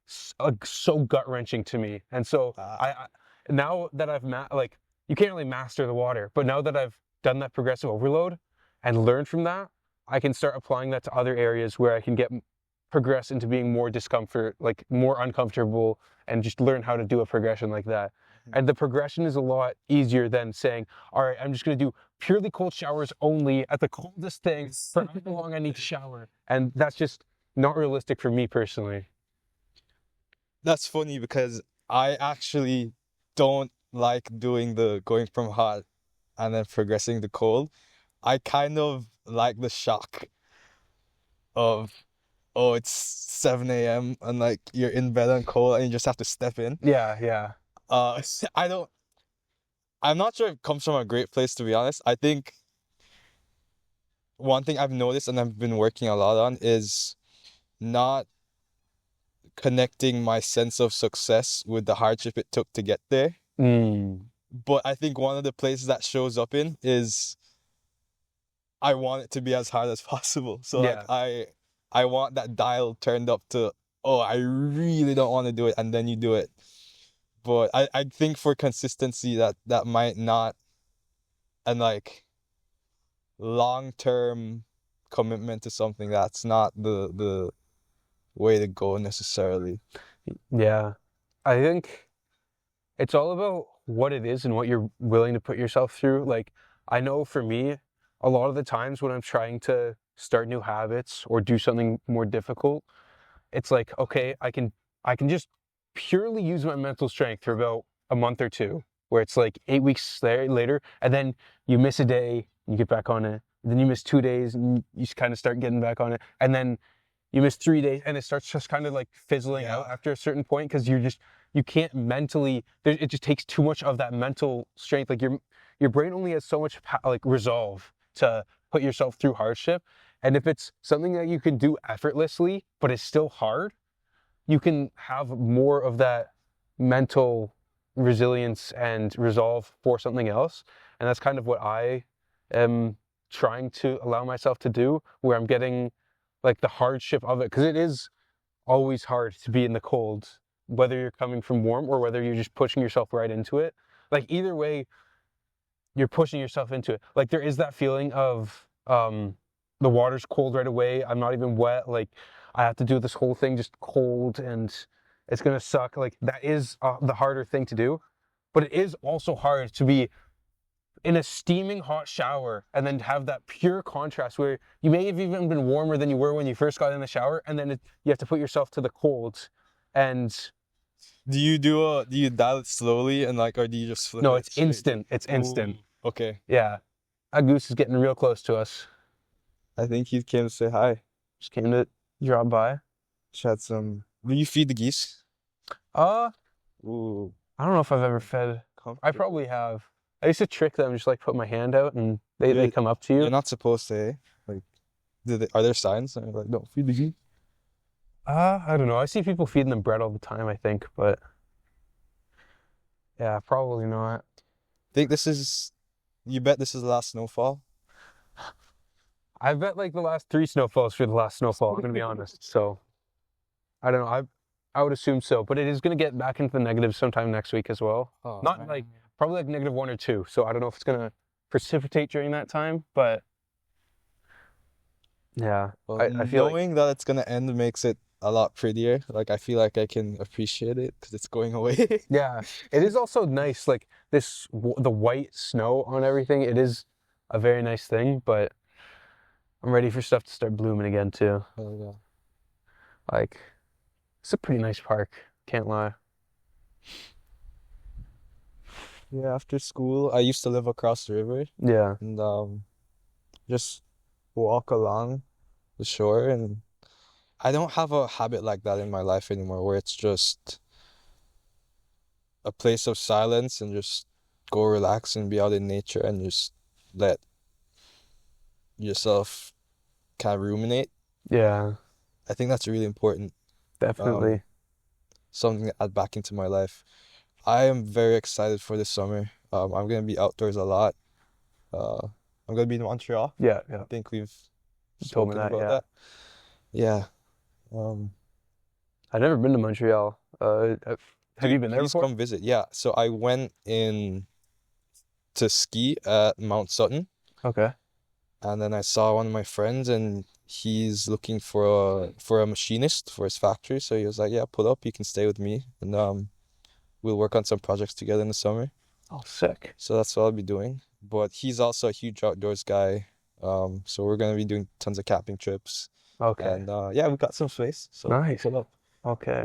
so gut wrenching to me. And so I now that I've like, you can't really master the water, but now that I've done that progressive overload and learned from that, I can start applying that to other areas where I can progress into being more discomfort, like more uncomfortable, and just learn how to do a progression like that. And the progression is a lot easier than saying, all right, I'm just going to do purely cold showers only at the coldest thing for how long I need to shower. And that's just not realistic for me personally. That's funny because I actually don't like doing the going from hot and then progressing to cold. I kind of like the shock of, oh, it's 7 a.m. and like you're in bed and cold and you just have to step in. Yeah. I'm not sure if it comes from a great place, to be honest. I think one thing I've noticed and I've been working a lot on is not connecting my sense of success with the hardship it took to get there. But I think one of the places that shows up in is I want it to be as hard as possible. So like I want that dial turned up to, oh, I really don't want to do it, and then you do it. But I think for consistency that might not, and like long-term commitment to something, that's not the way to go necessarily. Yeah. I think it's all about what it is and what you're willing to put yourself through. Like, I know for me, a lot of the times when I'm trying to start new habits or do something more difficult, it's like, okay, I can just purely use my mental strength for about a month or two, where it's like 8 weeks later, and then you miss a day, you get back on it, and then you miss 2 days, and you kind of start getting back on it, and then you miss 3 days, and it starts just kind of like fizzling out after a certain point, because you can't mentally, it just takes too much of that mental strength. Like your brain only has so much like resolve to put yourself through hardship. And if it's something that you can do effortlessly, but it's still hard, you can have more of that mental resilience and resolve for something else. And that's kind of what I am trying to allow myself to do, where I'm getting like the hardship of it, because it is always hard to be in the cold, whether you're coming from warm or whether you're just pushing yourself right into it. Like either way, you're pushing yourself into it. Like there is that feeling of the water's cold right away, I'm not even wet, like I have to do this whole thing just cold and it's gonna suck. Like that is the harder thing to do, but it is also hard to be in a steaming hot shower and then have that pure contrast where you may have even been warmer than you were when you first got in the shower, and then you have to put yourself to the cold, and Do you dial it slowly and like, or do you just flip No, it it's straight? instant. It's instant. Ooh, okay. Yeah. That goose is getting real close to us. I think he came to say hi. Just came to drop by. She had some. Will you feed the geese? Ooh. I don't know if I've ever fed. I probably have. I used to trick them, just like put my hand out and they come up to you. You're not supposed to, eh? Like, are there signs? And like, don't feed the geese. I don't know. I see people feeding them bread all the time, I think, but yeah, probably not. Think this is. You bet this is the last snowfall. I bet like the last 3 snowfalls for the last snowfall, I'm gonna be honest. So I don't know. I would assume so, but it is gonna get back into the negatives sometime next week as well. Oh, Not man. like probably like -1 or 2. So I don't know if it's gonna precipitate during that time, but yeah, Well, I feel like knowing that it's gonna end makes it a lot prettier. Like I feel like I can appreciate it because it's going away. yeah, it is also nice. Like the white snow on everything. It is a very nice thing, but I'm ready for stuff to start blooming again too. Oh, yeah. Like, it's a pretty nice park. Can't lie. Yeah, after school, I used to live across the river Yeah. and just walk along the shore. And I don't have a habit like that in my life anymore, where it's just a place of silence and just go relax and be out in nature and just let yourself kind of ruminate. Yeah, I think that's really important. definitely. Something to add back into my life. I am very excited for this summer. I'm gonna be outdoors a lot. I'm gonna be in Montreal. Yeah. I think we've You told me spoken that, about yeah. that. Yeah. I've never been to Montreal. Have you been there Please before? come visit. Yeah. So I went in to ski at Mount Sutton, Okay. and then I saw one of my friends, and he's looking for a machinist for his factory. So he was like, "Yeah, pull up. You can stay with me, and we'll work on some projects together in the summer." Oh, sick. So that's what I'll be doing. But he's also a huge outdoors guy. So we're gonna be doing tons of camping trips. Okay. And yeah, we got some space. So Nice. pull up. Okay.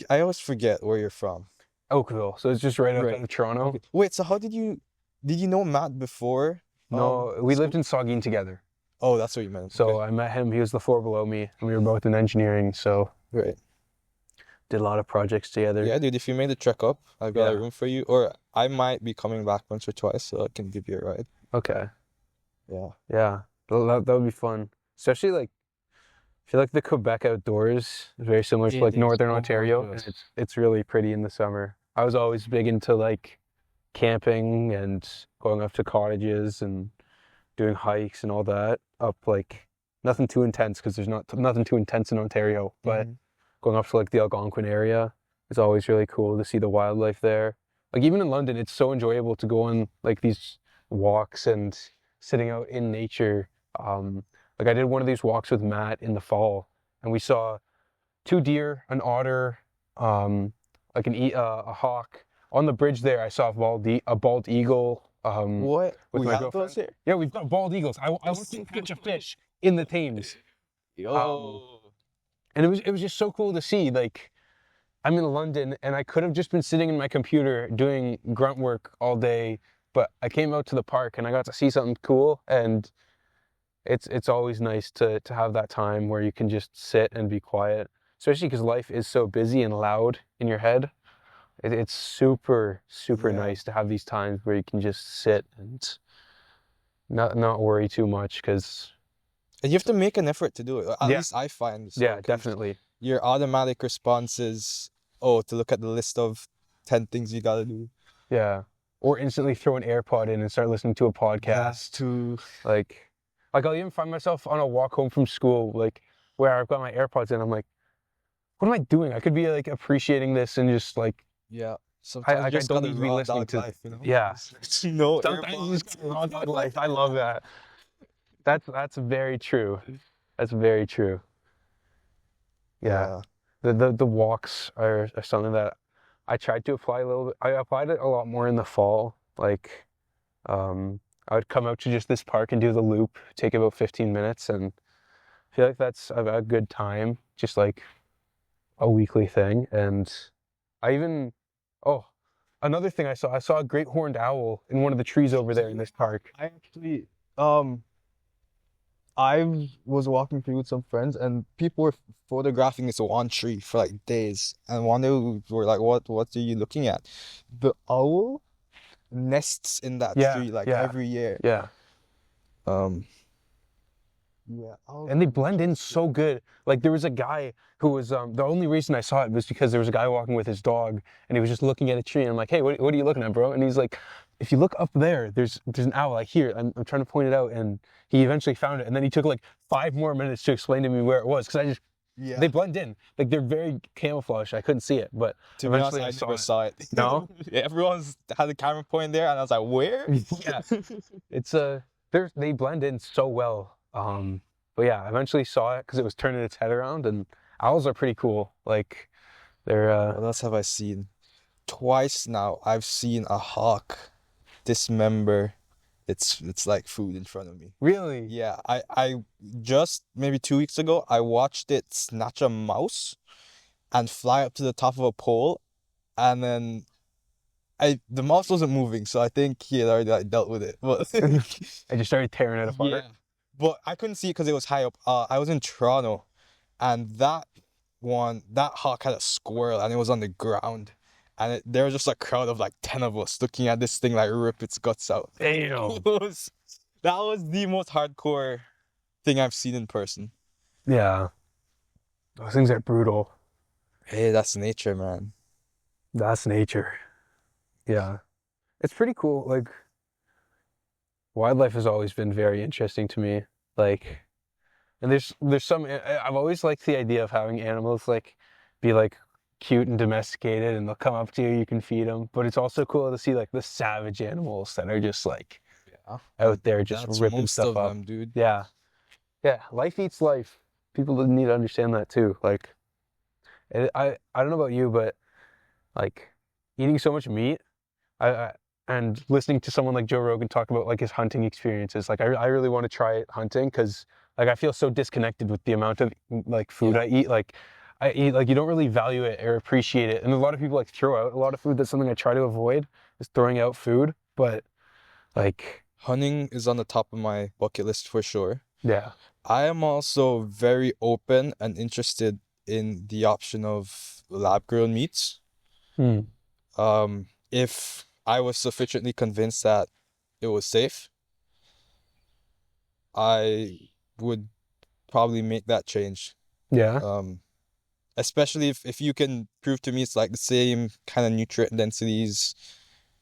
I always forget where you're from. Oakville. So it's just right outside Right. of Toronto. Okay. Wait, so how did you know Matt before? No, we lived in Saugeen together. Oh, that's what you meant. So Okay. I met him. He was the floor below me, and we were both in engineering. So Right. did a lot of projects together. Yeah, dude, if you made the trek up, I've got a Yeah. room for you. Or I might be coming back once or twice, so I can give you a ride. Okay. Yeah. Yeah. That would be fun. Especially like, I feel like the Quebec outdoors is very similar to It like is Northern Ontario. And gorgeous. it's really pretty in the summer. I was always big into like camping and going up to cottages and doing hikes and all that. Up like nothing too intense because there's nothing too intense in Ontario, but Mhm. going up to like the Algonquin area is always really cool to see the wildlife there. Like even in London, it's so enjoyable to go on like these walks and sitting out in nature. Like I did one of these walks with Matt in the fall, and we saw 2 deer, an otter, like a hawk. On the bridge there, I saw a bald eagle. What? With We my have girlfriend. those here? Yeah, we've got bald eagles. I went to catch a fish in the Thames. Yo. And it was just so cool to see. Like, I'm in London and I could have just been sitting in my computer doing grunt work all day, but I came out to the park and I got to see something cool. And it's always nice to have that time where you can just sit and be quiet, especially because life is so busy and loud in your head. It's super Yeah. nice to have these times where you can just sit and not worry too much because And you have to make an effort to do it. At Yeah. least I find so, yeah, 'cause definitely. your automatic response is, oh, to look at the list of 10 things you gotta do. Yeah. Or instantly throw an AirPod in and start listening to a podcast. to. Like I'll even find myself on a walk home from school, like where I've got my AirPods in. I'm like, what am I doing? I could be like appreciating this and just like, Yeah. Sometimes I you just don't gotta need to be raw listening dog to- life, you know? yeah. No Sometimes you AirPods. just gotta raw dog life. I love that. That's very true. That's very true. Yeah. The walks are something that I tried to apply a little bit. I applied it a lot more in the fall. Like, I would come out to just this park and do the loop, take about 15 minutes, and I feel like that's a good time, just like a weekly thing. And I even, oh, another thing I saw a great horned owl in one of the trees over there in this park. I actually, I was walking through with some friends, and people were photographing this one tree for like days, and one day we were like, "What are you looking at?" The owl nests in that Yeah, tree like yeah. every year. Yeah. Yeah, And they blend in so good. Like there was a guy who was the only reason I saw it was because there was a guy walking with his dog and he was just looking at a tree and I'm like, hey, what are you looking at, bro? And he's like, if you look up there, there's an owl. Like here, I'm trying to point it out, and he eventually found it. And then he took like 5 more minutes to explain to me where it was because yeah. they blend in. Like they're very camouflaged. I couldn't see it, but To be honest, eventually I never saw it. No? Everyone's had the camera point there, and I was like, "Where?" Yeah, it's they blend in so well. But yeah, I eventually saw it because it was turning its head around, and owls are pretty cool. Like they're What else have I seen? Twice now, I've seen a hawk dismember it's like food in front of me. really. Yeah, I just maybe 2 weeks ago, I watched it snatch a mouse and fly up to the top of a pole, and then the mouse wasn't moving, so I think he had already like dealt with it. But I just started tearing it apart. yeah, but I couldn't see it because it was high up. I was in Toronto, and that hawk had a squirrel, and it was on the ground, and there was just a crowd of like 10 of us looking at this thing like rip its guts out. Damn. That was the most hardcore thing I've seen in person. Yeah. Those things are brutal. Hey, that's nature, man. That's nature. Yeah. It's pretty cool. Like, wildlife has always been very interesting to me. Like, and there's some, I've always liked the idea of having animals like be like cute and domesticated and they'll come up to you, you can feed them. But it's also cool to see like the savage animals that are just like out there just That's ripping most stuff of up. them, dude. Yeah. Yeah. Life eats life. People need to understand that too. Like, I don't know about you, but like eating so much meat, and listening to someone like Joe Rogan talk about like his hunting experiences, like I really want to try hunting because like I feel so disconnected with the amount of like food I eat. Like I eat like you don't really value it or appreciate it, and a lot of people like throw out a lot of food. That's something I try to avoid is throwing out food. But like Hunting is on the top of my bucket list for sure. yeah, I am also very open and interested in the option of lab-grown meats. If I was sufficiently convinced that it was safe, I would probably make that change. yeah, Especially if you can prove to me it's like the same kind of nutrient densities,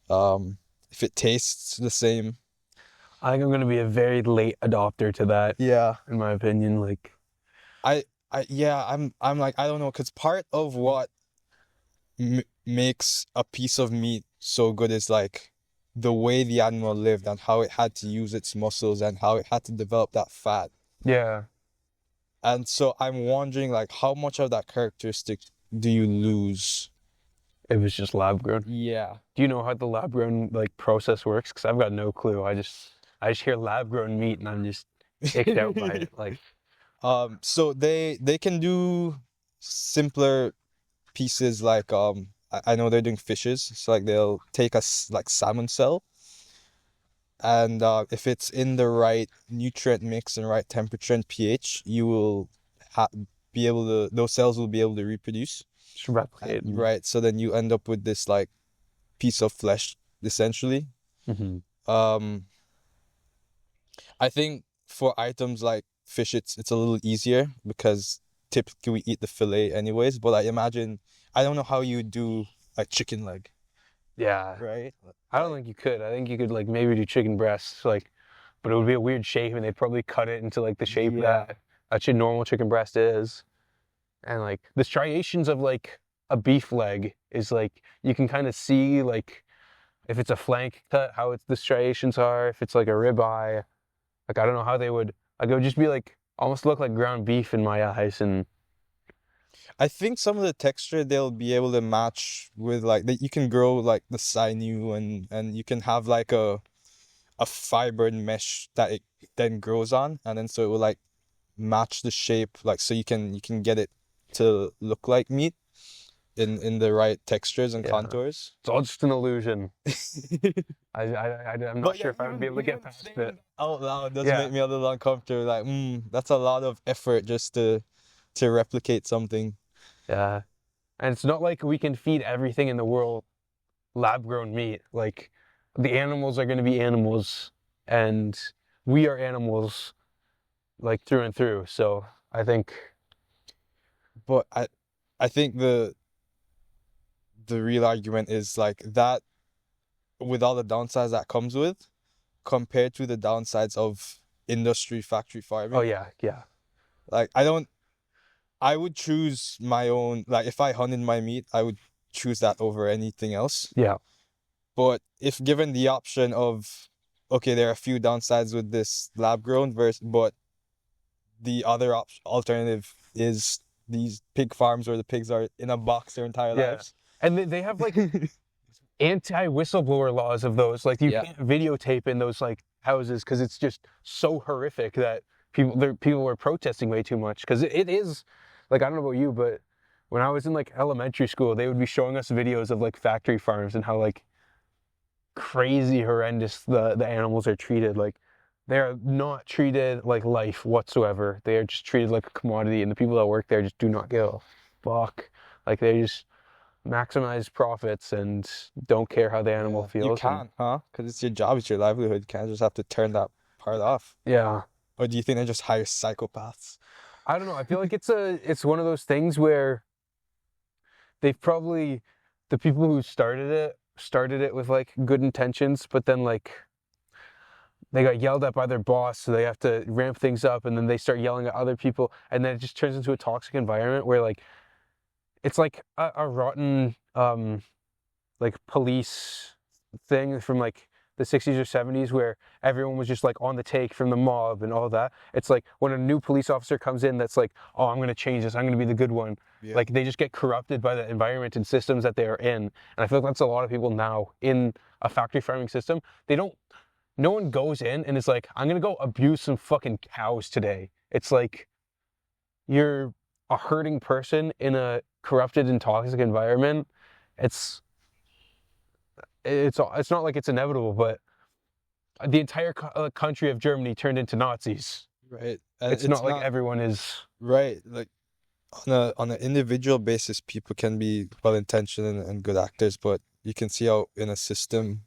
if it tastes the same. I think I'm gonna be a very late adopter to that. Yeah. In my opinion, like I'm like, I don't know, because part of what makes a piece of meat so good is like the way the animal lived and how it had to use its muscles and how it had to develop that fat. yeah, And so I'm wondering like how much of that characteristic do you lose? it was just lab grown. Yeah. Do you know how the lab grown like process works? Because I've got no clue. I just hear lab grown meat and I'm just icked out by it. Like So they can do simpler pieces like I know they're doing fishes, so like they'll take a like salmon cell, and if it's in the right nutrient mix and right temperature and pH, you will be able to, those cells will be able to reproduce. just replicate. Right, so then you end up with this like piece of flesh essentially. Mm-hmm. I think for items like fish, it's a little easier because typically we eat the fillet anyways. But I imagine, I don't know how you do like chicken leg, Yeah. right? I don't think you could. I think you could like maybe do chicken breasts, like, but it would be a weird shape, and they'd probably cut it into like the shape that a normal chicken breast is, and like the striations of like a beef leg is like you can kind of see like if it's a flank cut how the striations are. If it's like a ribeye, like I don't know how they would. Like it would just be like almost look like ground beef in my eyes, and I think some of the texture they'll be able to match with like that. You can grow like the sinew and you can have like a fibered mesh that it then grows on, and then so it will like match the shape, like so you can get it to look like meat. in the right textures and Yeah. contours. It's all just an illusion. I'm not sure if I would be able to get past it. Out loud does Yeah. make me a little uncomfortable. Like, that's a lot of effort just to replicate something. Yeah. And it's not like we can feed everything in the world lab-grown meat. Like, the animals are going to be animals, and we are animals, like, through and through. So I think... But I think the real argument is like that, with all the downsides that comes with, compared to the downsides of industry factory farming. Oh, yeah, yeah. Like, I would choose my own, like, if I hunted my meat, I would choose that over anything else. Yeah. But if given the option of, okay, there are a few downsides with this lab grown but the other alternative is these pig farms where the pigs are in a box their entire lives. And they have like anti-whistleblower laws of those. Like you can't videotape in those like houses because it's just so horrific that people are protesting way too much. Because it is, like, I don't know about you, but when I was in like elementary school, they would be showing us videos of like factory farms and how like crazy horrendous the animals are treated. Like, they are not treated like life whatsoever. They are just treated like a commodity, and the people that work there just do not give a fuck. Like, they just maximize profits and don't care how the animal feels. You can't, huh? Because it's your job, it's your livelihood. You can't just have to turn that part off. Yeah. Or do you think they just hire psychopaths? I don't know. I feel like it's one of those things where they've probably, the people who started it with like good intentions, but then like they got yelled at by their boss, so they have to ramp things up, and then they start yelling at other people, and then it just turns into a toxic environment where like it's like a rotten like police thing from like the 60s or 70s where everyone was just like on the take from the mob and all that. It's like when a new police officer comes in that's like, oh, I'm going to change this, I'm going to be the good one. Yeah. Like, they just get corrupted by the environment and systems that they are in. And I feel like that's a lot of people now in a factory farming system. No one goes in and is like, I'm going to go abuse some fucking cows today. It's like, you're a hurting person in a corrupted and toxic environment. It's not like it's inevitable, but the entire country of Germany turned into Nazis. Right. And it's not like everyone is... Right. Like, on an individual basis, people can be well-intentioned and good actors, but you can see how in a system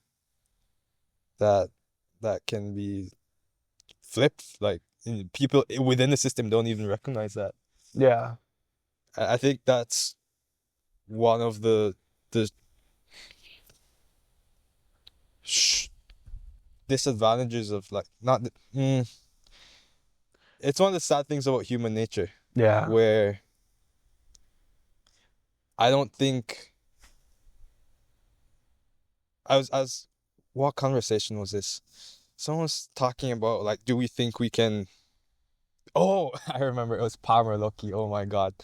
that can be flipped. Like, people within the system don't even recognize that. Yeah. I think that's one of the disadvantages of like it's one of the sad things about human nature. Yeah. Where I don't think what conversation was this? Someone was talking about like, do we think we can... Oh, I remember, it was Palmer Luckey. Oh my God.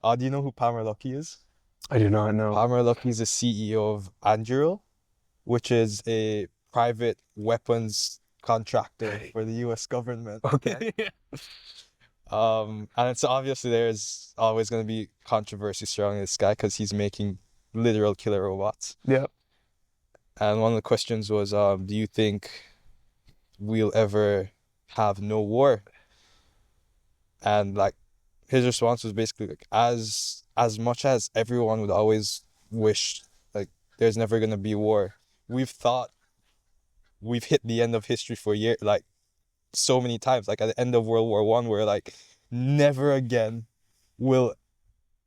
Do you know who Palmer Luckey is? I do not know. Palmer Luckey is the CEO of Anduril, which is a private weapons contractor for the US government. Okay. And it's obviously there's always going to be controversy surrounding this guy because he's making literal killer robots. Yep. And one of the questions was, do you think we'll ever have no war? And like, his response was basically like, as much as everyone would always wish like there's never going to be war, we've thought we've hit the end of history for years, like so many times. Like at the end of World War I, we're like, never again will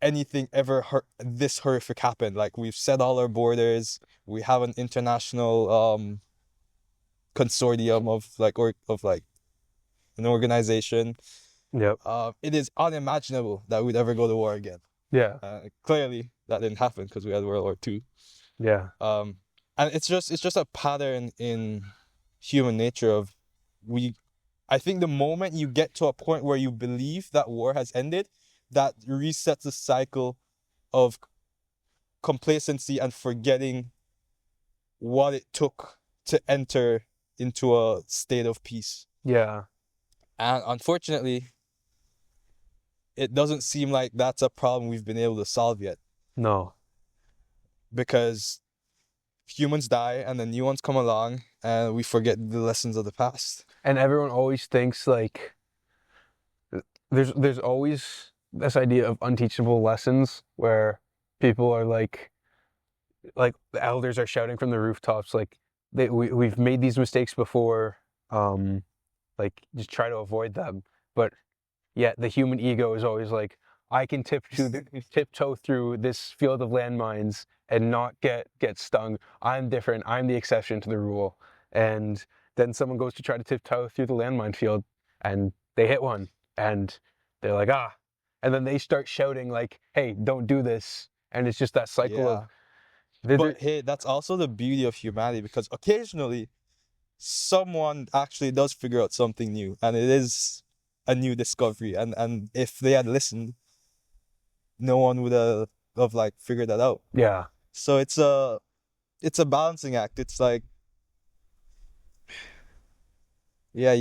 anything ever this horrific happen. Like, we've set all our borders. We have an international consortium of an organization. Yep. It is unimaginable that we'd ever go to war again. Yeah. Clearly that didn't happen because we had World War II. Yeah. And it's just a pattern in human nature of I think the moment you get to a point where you believe that war has ended, that resets a cycle of complacency and forgetting what it took to enter into a state of peace. Yeah. And unfortunately, it doesn't seem like that's a problem we've been able to solve yet. No. because humans die and then new ones come along and we forget the lessons of the past. And everyone always thinks like there's always this idea of unteachable lessons where people are like the elders are shouting from the rooftops like we've made these mistakes before, like just try to avoid them. But yet the human ego is always like, I can tiptoe through this field of landmines and not get stung. I'm different. I'm the exception to the rule. And then someone goes to try to tiptoe through the landmine field and they hit one and they're like, ah. And then they start shouting like, hey, don't do this. And it's just that cycle of... But hey, that's also the beauty of humanity, because occasionally someone actually does figure out something new and it is a new discovery. And if they had listened, no one would have like figured that out. Yeah. So it's a balancing act. It's like, yeah,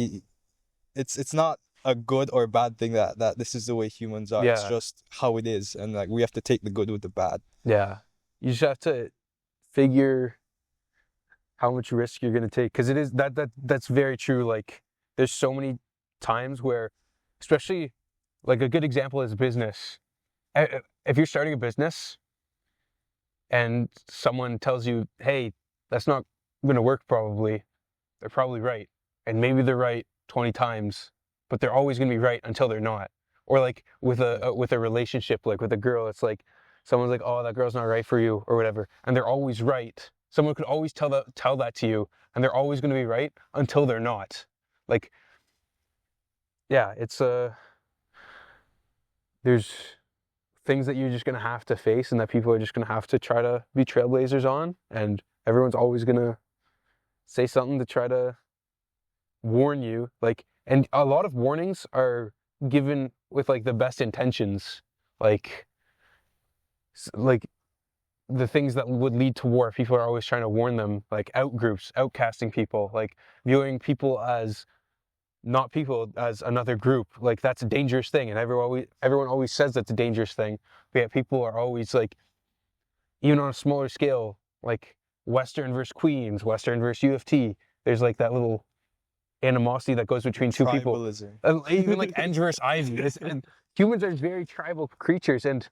it's not a good or bad thing that this is the way humans are. Yeah. It's just how it is, and like we have to take the good with the bad. Yeah. You just have to figure how much risk you're going to take, because it is that's very true. Like there's so many times where, especially like a good example is business. If you're starting a business and someone tells you, hey, that's not going to work, probably, they're probably right. And maybe they're right 20 times, but they're always going to be right until they're not. Or like with a relationship, like with a girl, it's like someone's like, oh, that girl's not right for you or whatever. And they're always right. Someone could always tell that to you, and they're always going to be right until they're not. Like, yeah, it's there's things that you're just going to have to face and that people are just going to have to try to be trailblazers on, and everyone's always going to say something to try to warn you. Like, and a lot of warnings are given with like the best intentions, like the things that would lead to war. People are always trying to warn them, like out-groups, outcasting people, like viewing people as not people, as another group. Like that's a dangerous thing, and everyone always says that's a dangerous thing. But yet people are always like, even on a smaller scale, like Western versus Queens, Western versus U of T, there's like that little animosity that goes between two people. Even like Eng versus Ivy. And humans are very tribal creatures, and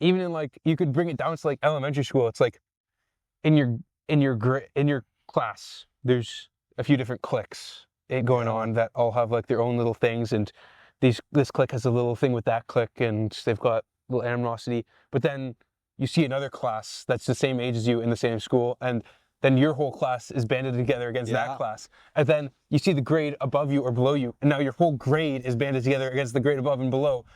even in like, you could bring it down to like elementary school. It's like in your class, there's a few different cliques going on that all have like their own little things, and this clique has a little thing with that clique, and they've got little animosity. But then you see another class that's the same age as you in the same school, and then your whole class is banded together against that class. And then you see the grade above you or below you, and now your whole grade is banded together against the grade above and below.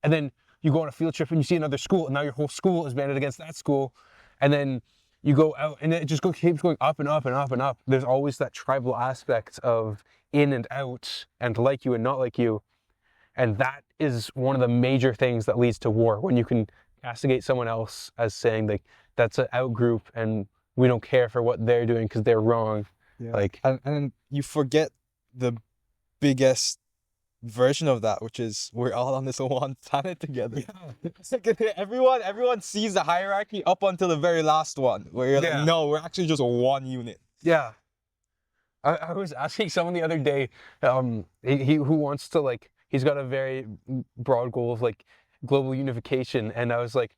And then you go on a field trip and you see another school, and now your whole school is banded against that school. And then you go out, and it just keeps going up and up and up and up. There's always that tribal aspect of in and out, and like you and not like you. And that is one of the major things that leads to war, when you can castigate someone else as saying like, that's an out group and we don't care for what they're doing because they're wrong. Yeah. Like, and you forget the biggest version of that, which is we're all on this one planet together. Yeah. everyone sees the hierarchy up until the very last one, where you're like, no, we're actually just one unit. Yeah. I was asking someone the other day, he who wants to like, he's got a very broad goal of like global unification, and I was like,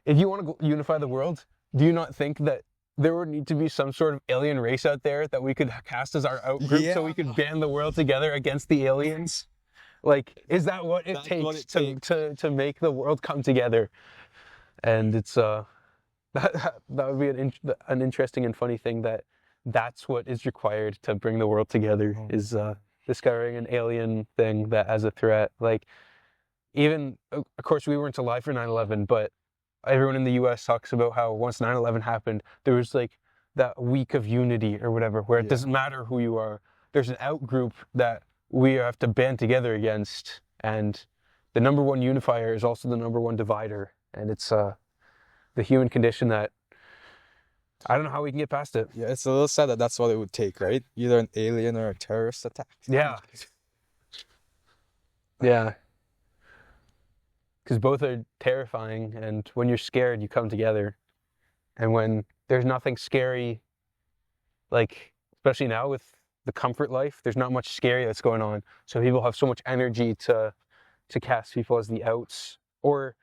if you want to unify the world, do you not think that there would need to be some sort of alien race out there that we could cast as our out group, so we could band the world together against the aliens? Like, is that what it takes to make the world come together? And it's that would be an interesting and funny thing, that's what is required to bring the world together, is discovering an alien thing that as a threat. Like, even, of course, we weren't alive for 9/11, but everyone in the US talks about how once 9/11 happened, there was like that week of unity or whatever, where it doesn't matter who you are. There's an out group that we have to band together against, and the number one unifier is also the number one divider. And it's the human condition that I don't know how we can get past it. Yeah, it's a little sad that that's what it would take, right? Either an alien or a terrorist attack. Yeah. Yeah. Because both are terrifying, and when you're scared, you come together. And when there's nothing scary, like especially now with the comfort life, there's not much scary that's going on. So people have so much energy to cast people as the outs, or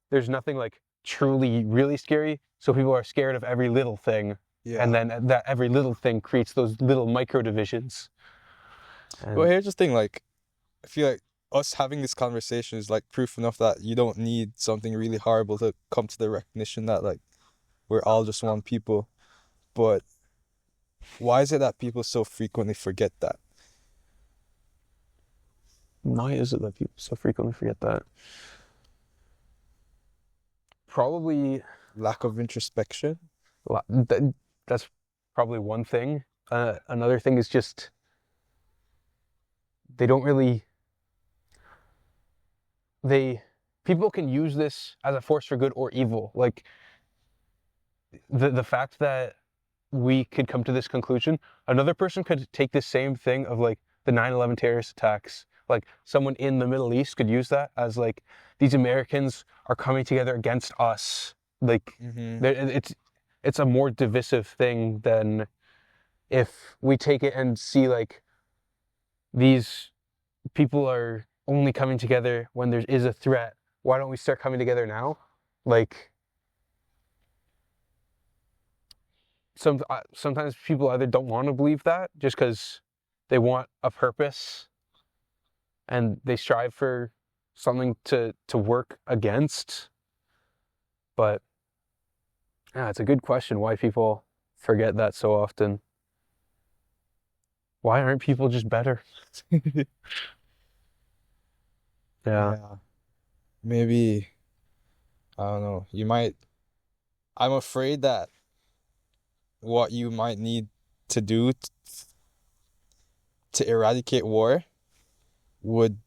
there's nothing like truly really scary. So people are scared of every little thing, and then that every little thing creates those little micro divisions. Well, here's the thing, like, I feel like us having this conversation is like proof enough that you don't need something really horrible to come to the recognition that like we're all just one people. But why is it that people so frequently forget that? Why is it that people so frequently forget that? Probably Lack of introspection. that's probably one thing. Another thing is just they don't really. People can use this as a force for good or evil. Like the fact that we could come to this conclusion, another person could take the same thing of like the 9/11 terrorist attacks. Like someone in the Middle East could use that as like these Americans are coming together against us. Like it's a more divisive thing than if we take it and see like these people are only coming together when there is a threat. Why don't we start coming together now? Like sometimes people either don't want to believe that just because they want a purpose and they strive for something to work against. But yeah, it's a good question why people forget that so often. Why aren't people just better? Yeah. Maybe, I don't know, I'm afraid that what you might need to do to eradicate war would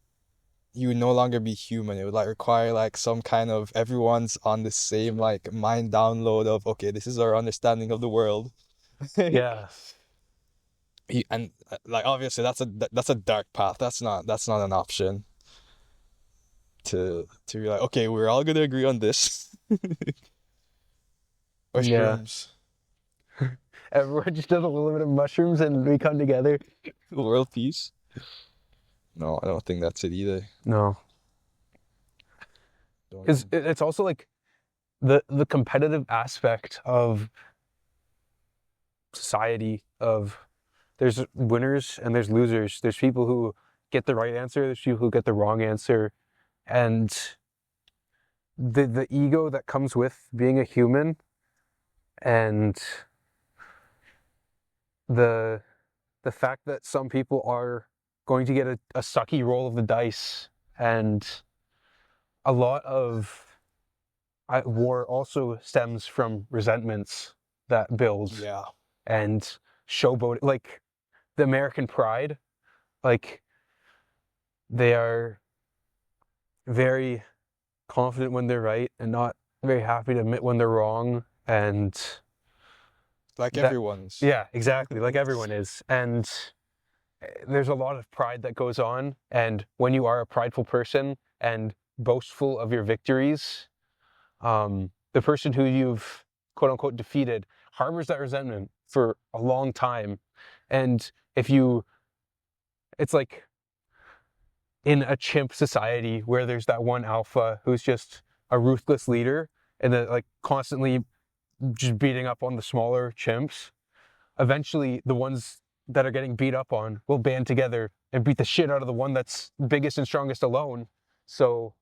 you would no longer be human. It would like require like some kind of everyone's on the same like mind download of okay, this is our understanding of the world. Yeah. And like obviously that's a dark path. That's not an option. To be like, okay, we're all gonna agree on this. Mushrooms. Everyone just does a little bit of mushrooms and we come together. World peace. No, I don't think that's it either. No. It's also like the competitive aspect of society of there's winners and there's losers. There's people who get the right answer, there's people who get the wrong answer. And the ego that comes with being a human and the fact that some people are going to get a sucky roll of the dice, and a lot of war also stems from resentments that build. Yeah. And showboat, like the American pride, like they are very confident when they're right and not very happy to admit when they're wrong. And like everyone's. Yeah, exactly. Like everyone is. And there's a lot of pride that goes on. And when you are a prideful person and boastful of your victories, the person who you've quote unquote defeated harbors that resentment for a long time. And it's like in a chimp society where there's that one alpha who's just a ruthless leader and then like constantly just beating up on the smaller chimps, eventually the ones that are getting beat up on will band together and beat the shit out of the one that's biggest and strongest alone. So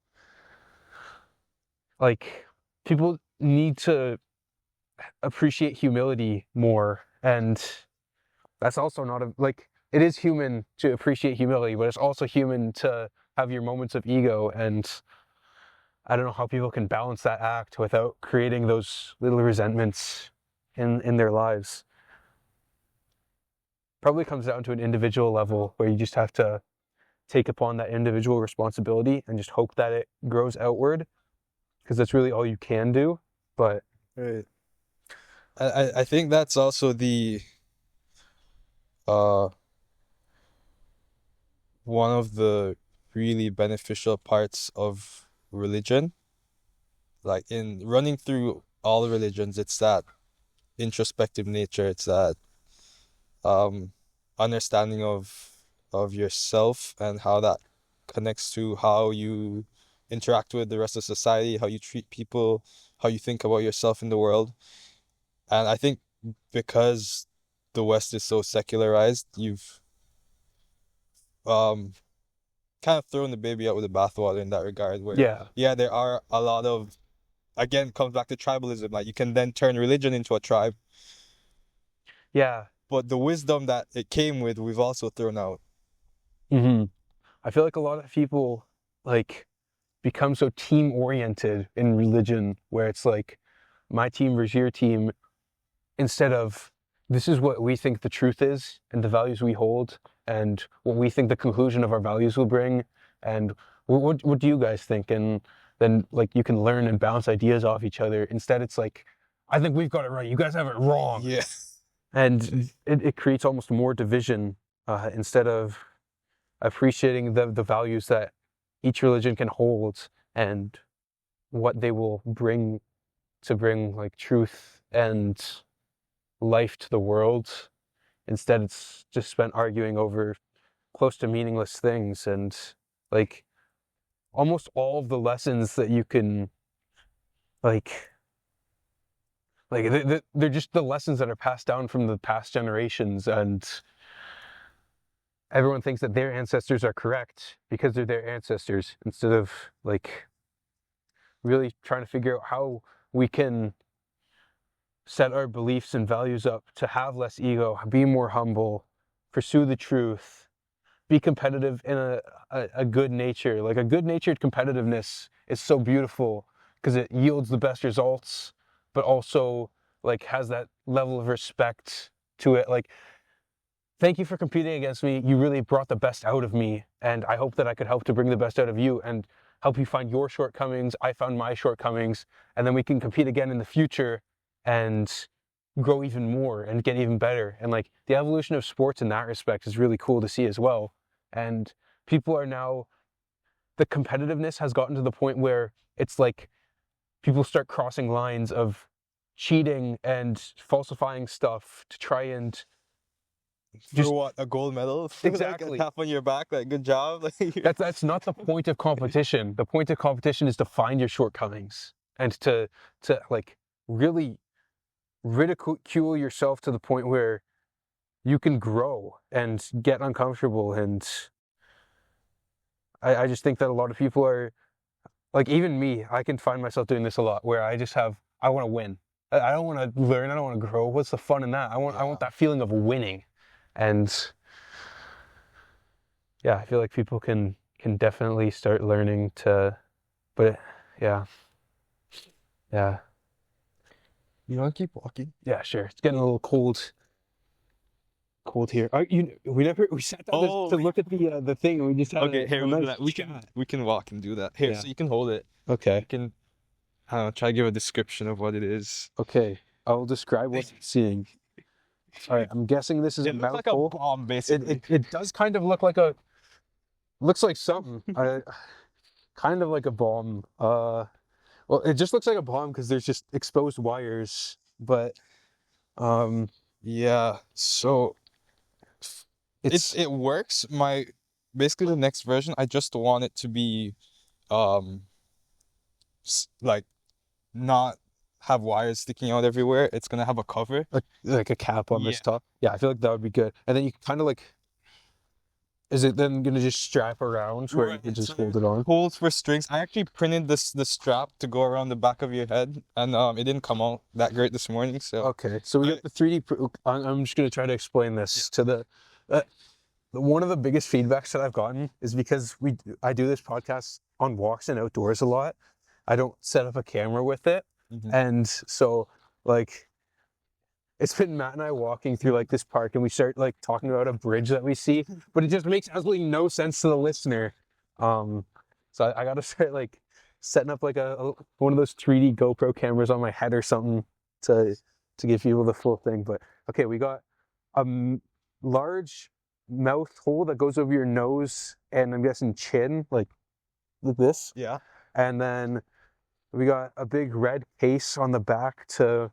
like people need to appreciate humility more, and that's also not like it is human to appreciate humility, but it's also human to have your moments of ego. And I don't know how people can balance that act without creating those little resentments in their lives. Probably comes down to an individual level where you just have to take upon that individual responsibility and just hope that it grows outward, because that's really all you can do. But right. I think that's also the one of the really beneficial parts of religion. Like in running through all religions, it's that introspective nature. It's that understanding of yourself and how that connects to how you interact with the rest of society, how you treat people, how you think about yourself in the world. And I think because the West is so secularized, you've kind of thrown the baby out with the bathwater in that regard, where Yeah. there are a lot of, again, comes back to tribalism. Like, you can then turn religion into a tribe, Yeah. but the wisdom that it came with, we've also thrown out. Mm-hmm. I feel like a lot of people like become so team oriented in religion, where it's like my team versus your team, instead of this is what we think the truth is and the values we hold and what we think the conclusion of our values will bring, and what do you guys think? And then like you can learn and bounce ideas off each other. Instead, it's like, I think we've got it right, you guys have it wrong. Yeah. And it creates almost more division instead of appreciating the values that each religion can hold and what they will bring like truth and life to the world. Instead, it's just spent arguing over close to meaningless things, and like almost all of the lessons that you can like they're just the lessons that are passed down from the past generations, and everyone thinks that their ancestors are correct because they're their ancestors, instead of like really trying to figure out how we can set our beliefs and values up to have less ego, be more humble, pursue the truth, be competitive in a good nature. Like, a good-natured competitiveness is so beautiful because it yields the best results, but also like has that level of respect to it. Like, thank you for competing against me. You really brought the best out of me, and I hope that I could help to bring the best out of you and help you find your shortcomings. I found my shortcomings, and then we can compete again in the future and grow even more and get even better. And like, the evolution of sports in that respect is really cool to see as well. And people are now, the competitiveness has gotten to the point where it's like people start crossing lines of cheating and falsifying stuff to try and For what, a gold medal? For Exactly. Like a tap on your back, like, good job. Like, that's not the point of competition. The point of competition is to find your shortcomings and to like really ridicule yourself to the point where you can grow and get uncomfortable. And I just think that a lot of people are like, even me, I can find myself doing this a lot, where I want to win. I don't want to learn. I don't want to grow. What's the fun in that? I want that feeling of winning. And yeah, I feel like people can definitely start learning to, but yeah. you want to keep walking? Yeah, sure. It's getting a little cold here. We sat down to look at the thing, and we just had Okay, here, a we'll do nice that. We can walk and do that. Here, Yeah. so you can hold it. Okay. You can, I don't know, try to give a description of what it is. Okay. I'll describe what I'm seeing. All right. I'm guessing this is a It looks like mouthful. a bomb, basically. It does kind of look like looks like something. Kind of like a bomb. Well, it just looks like a bomb because there's just exposed wires. But Yeah, so it works. Basically the next version, I just want it to be like not have wires sticking out everywhere. It's gonna have a cover. like a cap on this top. Yeah, I feel like that would be good. And then you kind of like, is it then gonna just strap around where you can just hold it on? Holes for strings. I actually printed the strap to go around the back of your head, and it didn't come out that great this morning. So Okay, so we got the 3D. I'm just gonna try to explain this to the. One of the biggest feedbacks that I've gotten is because I do this podcast on walks and outdoors a lot. I don't set up a camera with it, and so like, it's been Matt and I walking through like this park, and we start like talking about a bridge that we see, but it just makes absolutely no sense to the listener. So I gotta start like setting up like one of those 3D GoPro cameras on my head or something to give people the full thing. But okay, we got a large mouth hole that goes over your nose and I'm guessing chin, like this. yeah. And then We got a big red case on the back to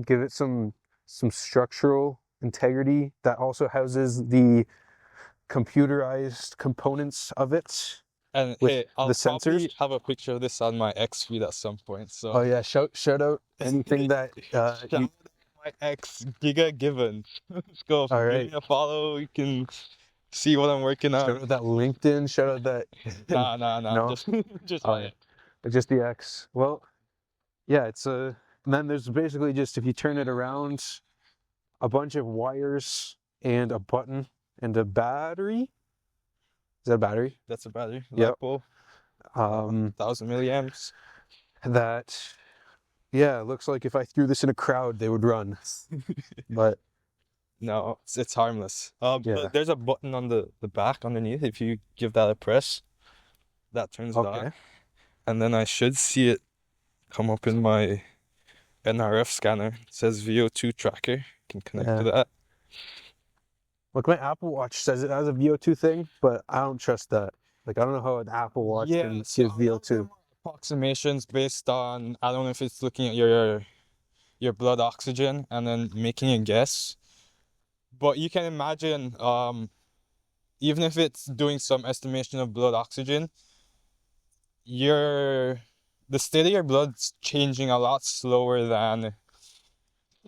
give it some structural integrity that also houses the computerized components of it. And with hey, I'll the sensors. probably have a picture of this on my X feed at some point. So Oh yeah, shout out anything that shout out my ex Giga Givans. Let's go. All right. Give me a follow. You can see what I'm working on. shout out that LinkedIn, shout out that Nah. No? Just Oh, my yeah. ex. just the X. Well, yeah, it's a. And then there's basically just, if you turn it around, a bunch of wires and a button and a battery. Is that a battery? That's a battery. Yep. LiPo, 1000 milliamps. That, yeah, it looks like if I threw this in a crowd, they would run. But No, it's harmless. Yeah. But there's a button on the back underneath. If you give that a press, that turns it okay, on. And then I should see it come up in my NRF scanner. It says VO2 tracker. You can connect to that. like my Apple Watch says it has a VO2 thing, but I don't trust that. Like I don't know how an Apple Watch can give VO2. Approximations based on, I don't know if it's looking at your blood oxygen and then making a guess. But you can imagine, even if it's doing some estimation of blood oxygen, the state of your blood's changing a lot slower than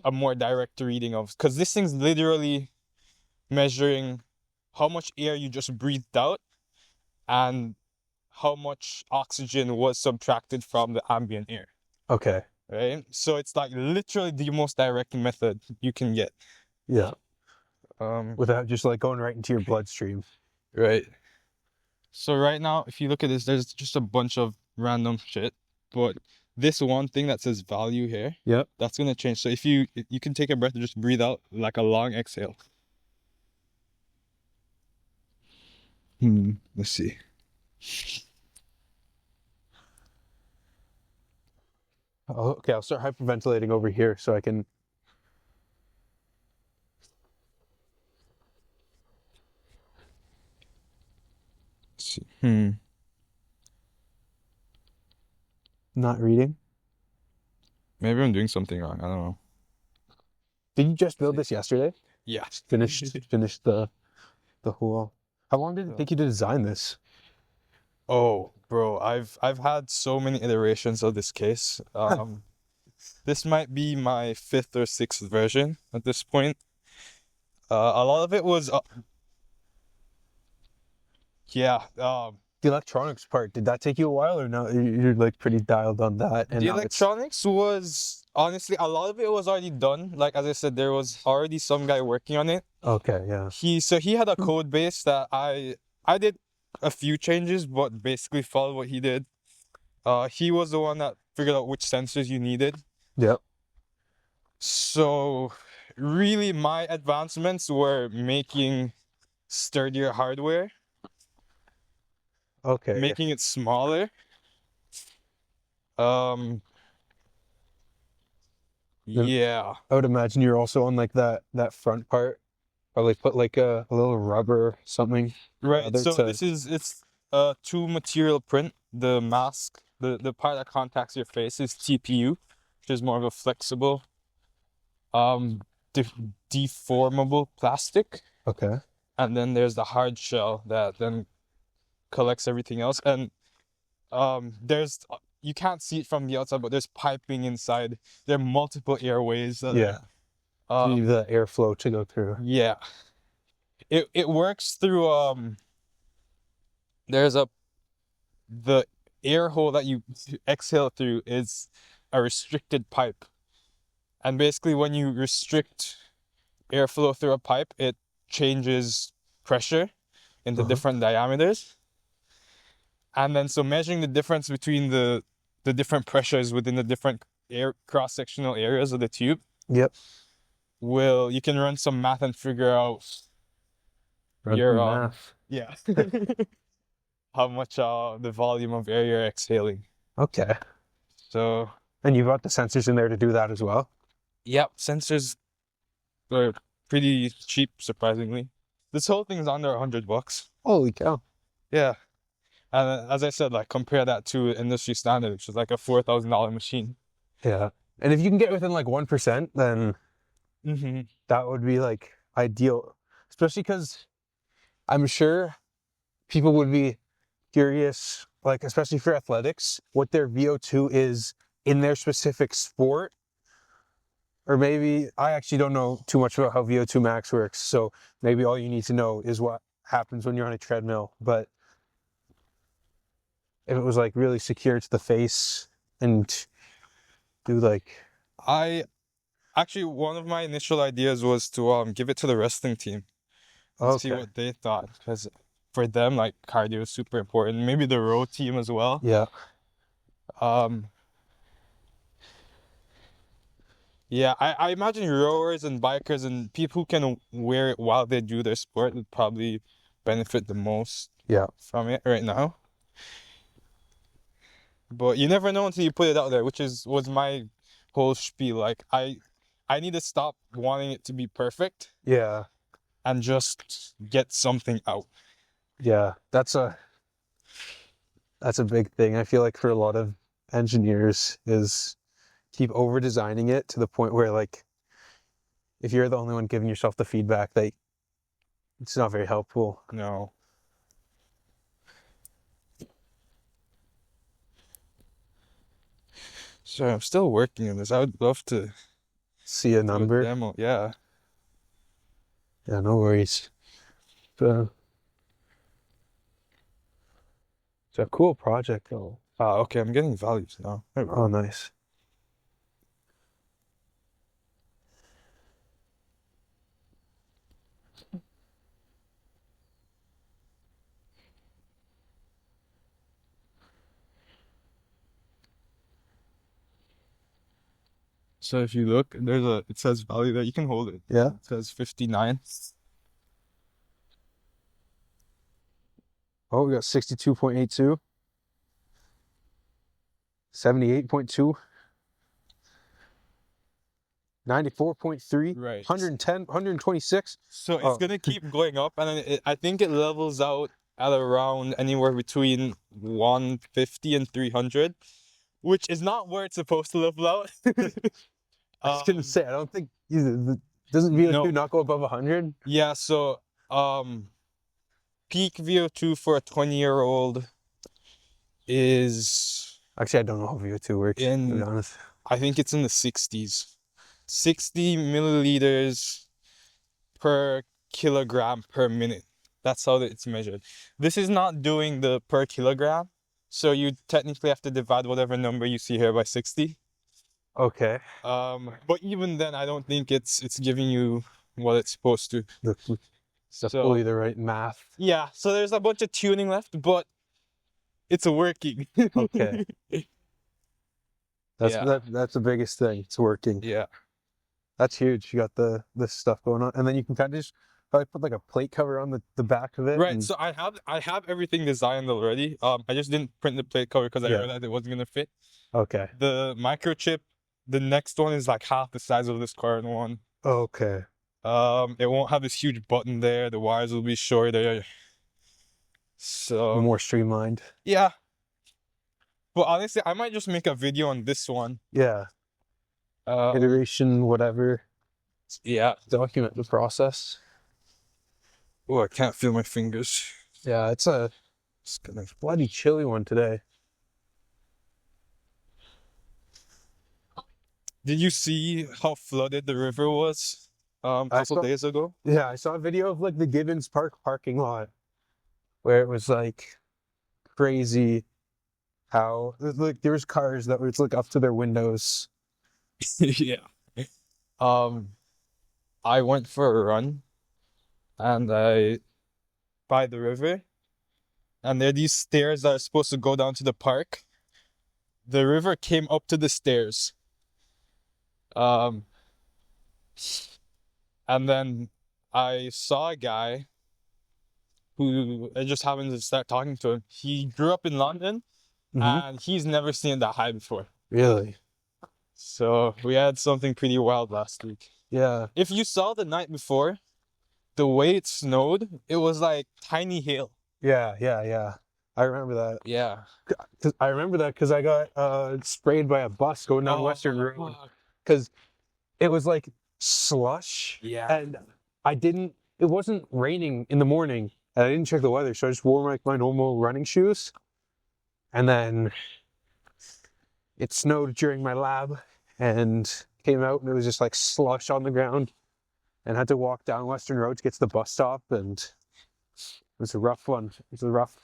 a more direct reading of, because this thing's literally measuring how much air you just breathed out and how much oxygen was subtracted from the ambient air. Okay. Right? So it's like literally the most direct method you can get. Yeah. Without just like going right into your bloodstream. Right. So right now, if you look at this, there's just a bunch of random shit. But this one thing that says value here, Yep. that's gonna change. So if you can take a breath and just breathe out like a long exhale. Let's see. Oh, okay, I'll start hyperventilating over here so I can. Let's see. Not reading. Maybe I'm doing something wrong. I don't know. Did you just build this yesterday? Yeah. Finished the whole. How long did it take you to design this? Oh, bro, I've had so many iterations of this case. This might be my 5th or 6th version at this point. A lot of it was The electronics part, did that take you a while, or no? You're like pretty dialed on that. And the now electronics was honestly, a lot of it was already done. Like as I said, there was already some guy working on it. Okay, yeah. He had a code base that I did a few changes, but basically followed what he did. He was the one that figured out which sensors you needed. Yep. So really my advancements were making sturdier hardware, Okay. making it smaller. Yeah. I would imagine you're also on like that front part, probably put like a little rubber or something. Right. Other So to- it's a 2 material print. The mask, the part that contacts your face is TPU, which is more of a flexible, deformable plastic. Okay. And then there's the hard shell that then collects everything else. And there's, you can't see it from the outside, but there's piping inside. There are multiple airways. That Yeah. You need the airflow to go through. Yeah. It works through the air hole that you exhale through is a restricted pipe. And basically when you restrict airflow through a pipe, it changes pressure into different diameters. And then so measuring the difference between the different pressures within the different air cross-sectional areas of the tube. Yep. You can run some math and figure out Run your some math. yeah how much the volume of air you're exhaling. Okay. So And you've got the sensors in there to do that as well? yep, sensors are pretty cheap, surprisingly. This whole thing is under $100. Holy cow. Yeah. And as I said, like compare that to industry standard, which is like a $4,000 machine. Yeah. And if you can get within like 1%, then Mm-hmm. that would be like ideal. Especially because I'm sure people would be curious, like especially for athletics, what their VO2 is in their specific sport. Or maybe I actually don't know too much about how VO2 Max works, so maybe all you need to know is what happens when you're on a treadmill. But if it was like really secure to the face and do like, One of my initial ideas was to give it to the wrestling team and see okay, what they thought, because for them, like cardio is super important. Maybe the row team as well. yeah, Yeah, I imagine rowers and bikers and people who can wear it while they do their sport would probably benefit the most yeah, from it right now. But you never know until you put it out there, was my whole spiel. Like I need to stop wanting it to be perfect yeah, and just get something out. yeah. That's a big thing. I feel like for a lot of engineers is keep over designing it to the point where like if you're the only one giving yourself the feedback, that it's not very helpful. No. So I'm still working on this. I would love to See a do a number. demo. Yeah. Yeah, no worries. It's a cool project though. Okay, I'm getting values now. There we go. Oh, nice. So if you look, it says value there. You can hold it. Yeah. It says 59. Oh, we got 62.82. 78.2. 94.3. Right. 110, 126. So it's Oh. gonna keep going up, and then I think it levels out at around anywhere between 150 and 300, which is not where it's supposed to level out. I was gonna say, I don't think doesn't VO2 No. not go above 100? Yeah, so peak VO2 for a 20-year-old is, Actually, I don't know how VO2 works, to be honest. I think it's in the 60s. 60 milliliters per kilogram per minute. That's how it's measured. This is not doing the per kilogram, so you technically have to divide whatever number you see here by 60. Okay. But even then, I don't think it's giving you what it's supposed to. It's fully the right math. Yeah, so there's a bunch of tuning left, but it's working. Okay. That's Yeah. that's the biggest thing. It's working. Yeah. That's huge. You got this stuff going on, and then you can kind of just probably put like a plate cover on the back of it. Right. and- So I have everything designed already. I just didn't print the plate cover because I Yeah. realized it wasn't gonna fit. Okay. The microchip, the next one is like half the size of this current one. Okay. It won't have this huge button there. The wires will be shorter. So More streamlined. yeah. But honestly, I might just make a video on this one. Yeah. Iteration, whatever. Yeah. Document the process. Oh, I can't feel my fingers. Yeah, it's gonna... bloody chilly one today. Did you see how flooded the river was a couple days ago? Yeah, I saw a video of like the Givans Park parking lot where it was like crazy how like there was cars that would look up to their windows. Yeah. I went for a run and by the river, and there are these stairs that are supposed to go down to the park. The river came up to the stairs. And then I saw a guy who I just happened to start talking to him. He grew up in London and he's never seen it that high before. Really? So we had something pretty wild last week. Yeah. If you saw the night before, the way it snowed, it was like tiny hail. Yeah, yeah, yeah. I remember that. Yeah. I remember that because I got sprayed by a bus going down Western Road. fuck. Because it was like slush. Yeah. And it wasn't raining in the morning. And I didn't check the weather. So I just wore my normal running shoes. And then it snowed during my lab and came out and it was just like slush on the ground. And had to walk down Western Road to get to the bus stop. And it was a rough one. It was a rough.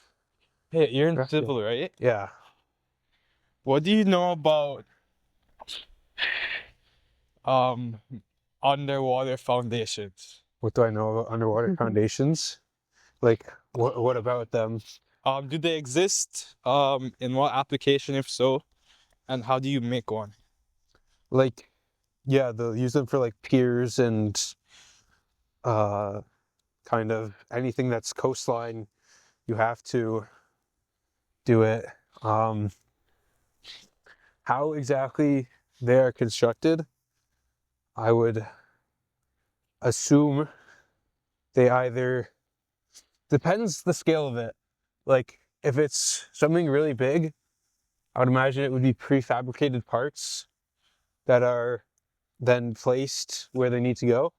Hey, you're in Rough civil, right? Yeah. What do you know about underwater foundations? What do I know about underwater foundations? Like, what about them? Do they exist? In what application, if so? And how do you make one? Like, yeah, they'll use them for like piers and kind of anything that's coastline. You have to do it. How exactly they are constructed, I would assume they either depends the scale of it. Like if it's something really big, I would imagine it would be prefabricated parts that are then placed where they need to go.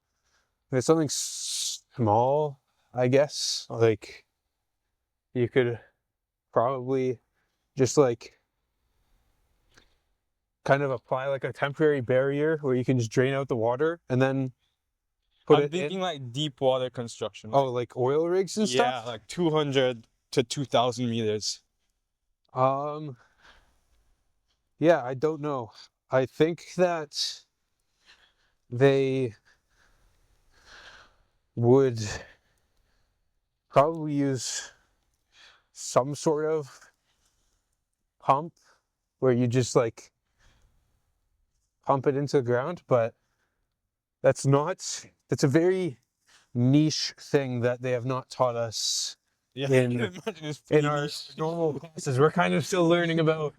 If it's something small, I guess, like you could probably just like kind of apply like a temporary barrier where you can just drain out the water and then put I'm it thinking in. like deep water construction. Oh, like oil rigs and yeah, stuff? like 200 to 2,000 meters. Yeah, I don't know. I think that they would probably use some sort of pump where you just like pump it into the ground, but that's a very niche thing that they have not taught us Yeah, in it's in pretty our niche. normal classes. We're kind of still learning about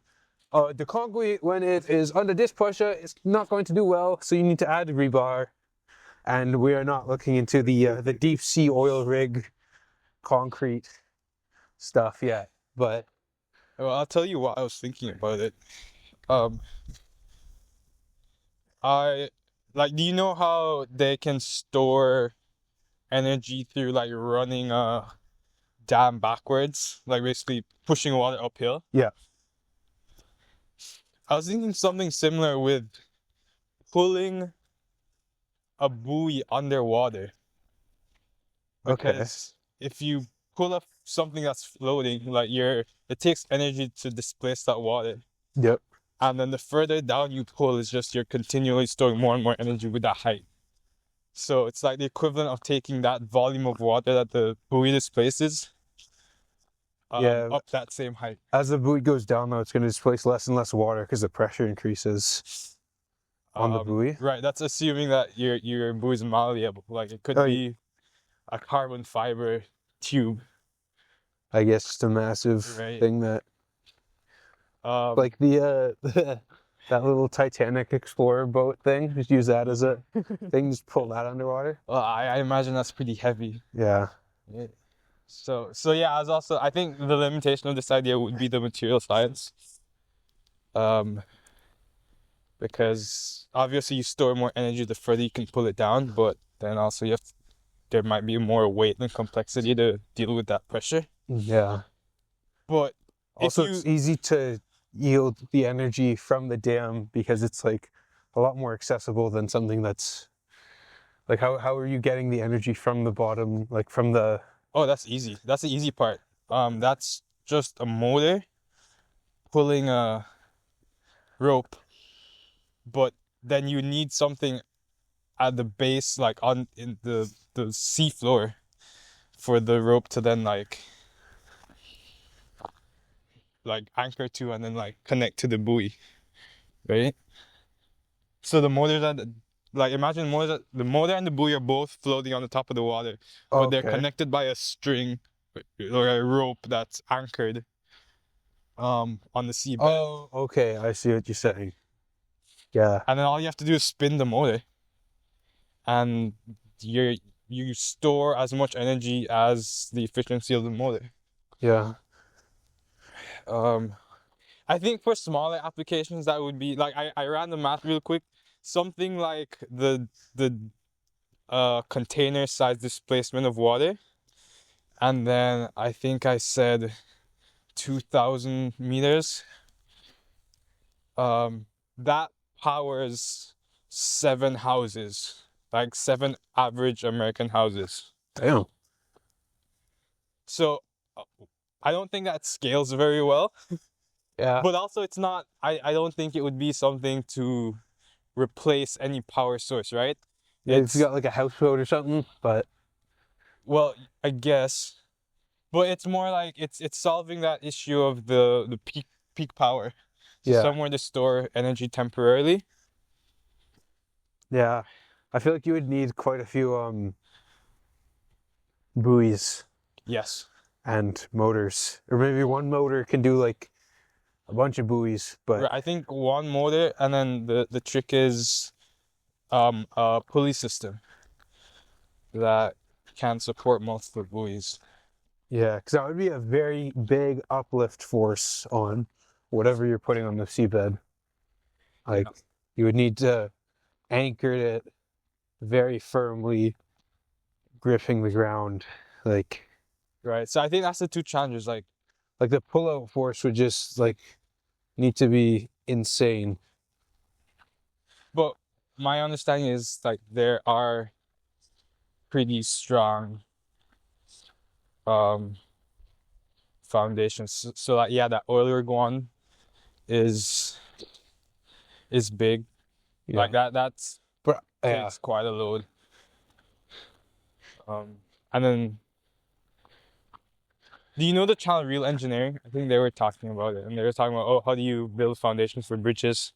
the concrete when it is under this pressure, it's not going to do well, so you need to add a rebar. And we are not looking into the deep sea oil rig concrete stuff yet. But Well, I'll tell you what I was thinking about it. Do you know how they can store energy through like running a dam backwards, like basically pushing water uphill? yeah, I was thinking something similar with pulling a buoy underwater. okay, Because if you pull up something that's floating, it takes energy to displace that water. yep, And then the further down you pull, it's just you're continually storing more and more energy with that height. So it's like the equivalent of taking that volume of water that the buoy displaces Yeah. up that same height. As the buoy goes down, though, it's going to displace less and less water because the pressure increases on the buoy. Right, that's assuming that your buoy is malleable. Like it could be a carbon fiber tube. I guess just a massive Right. thing that, like that little Titanic Explorer boat thing. Just use that as a thing. Just pull that underwater. Well, I imagine that's pretty heavy. Yeah. So yeah, I think the limitation of this idea would be the material science. Because obviously you store more energy the further you can pull it down, but then also there might be more weight and complexity to deal with that pressure. Yeah. But Also, it's easy to yield the energy from the dam because it's like a lot more accessible than something that's like how are you getting the energy from the bottom, like from the... Oh, that's easy. That's the easy part. That's just a motor pulling a rope, but then you need something at the base, like in the sea floor, for the rope to then like anchor to and then like connect to the buoy, right? So the motors imagine the motor and the buoy are both floating on the top of the water, but they're connected by a string or a rope that's anchored on the seabed. Oh, okay, I see what you're saying. Yeah. And then all you have to do is spin the motor, and you store as much energy as the efficiency of the motor. Yeah. I think for smaller applications that would be like I ran the math real quick. Something like the container size displacement of water. And then I think I said 2,000 meters. That powers 7 houses, like 7 average American houses. Damn. So I don't think that scales very well. Yeah. But also it's not, I don't think it would be something to replace any power source, right? Yeah, if you got like a houseboat or something, but Well, I guess. But it's more like it's solving that issue of the peak power. So yeah. somewhere to store energy temporarily. Yeah. I feel like you would need quite a few buoys Yes. and motors. Or maybe one motor can do like a bunch of buoys, but I think one motor, and then the trick is a pulley system that can support multiple buoys. yeah, because that would be a very big uplift force on whatever you're putting on the seabed. Like, you would need to anchor it very firmly, gripping the ground. Like Right. So I think that's the two challenges. Like the pull-out force would just like need to be insane. But my understanding is like there are pretty strong foundations. So like yeah, that oil rig one is big. Yeah. Like that's But yeah, takes quite a load. And then do you know the channel Real Engineering? I think they were talking about it, and they were talking about, oh, how do you build foundations for bridges?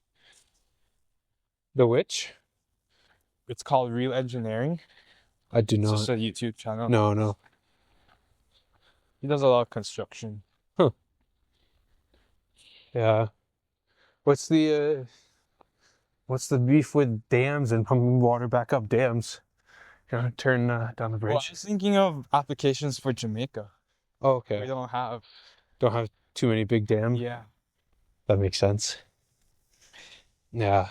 the which? It's called Real Engineering. I do It's not. just a YouTube channel. No. He does a lot of construction. Yeah. What's the beef with dams and pumping water back up dams? Gonna turn down the Well, bridge. I was thinking of applications for Jamaica. Oh, We okay. don't have. Don't have too many big dams. Yeah. That makes sense. Yeah.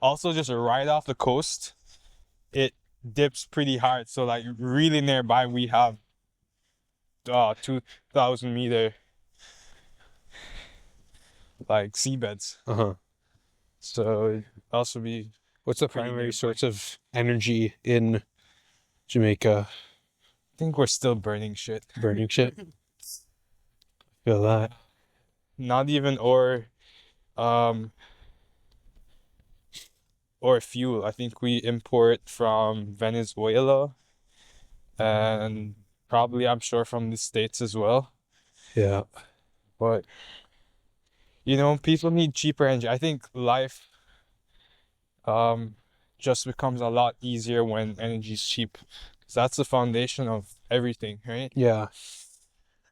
Also, just right off the coast, it dips pretty hard. So, like, really nearby, we have 2,000 meter like seabeds. Uh-huh. So it also be What's the Pretty primary nearby. source of energy in Jamaica? I think we're still burning shit. Burning shit? Feel that. Not even or fuel. I think we import from Venezuela and probably I'm sure from the States as well. Yeah. But you know, people need cheaper energy. I think life just becomes a lot easier when energy is cheap. 'Cause that's the foundation of everything, right? Yeah.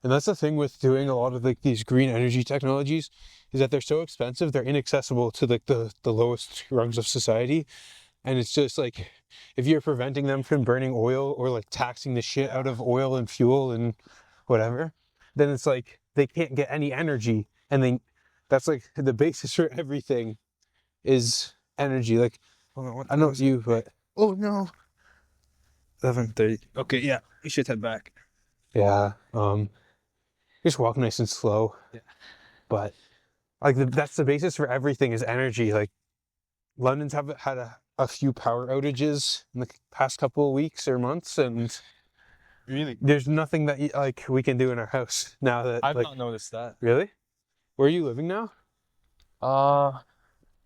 And that's the thing with doing a lot of like these green energy technologies is that they're so expensive, they're inaccessible to like the lowest rungs of society. And it's just like if you're preventing them from burning oil or like taxing the shit out of oil and fuel and whatever, then it's like they can't get any energy. And that's like the basis for everything is energy. Like Hold on, what I know time it's is it? you, but Oh no. 11:30. Okay, yeah, we should head back. yeah, just walk nice and slow. Yeah. But like that's the basis for everything is energy. Like London's have had a few power outages in the past couple of weeks or months, and Really? there's nothing that like we can do in our house now that I've like not noticed that. really. Where are you living now?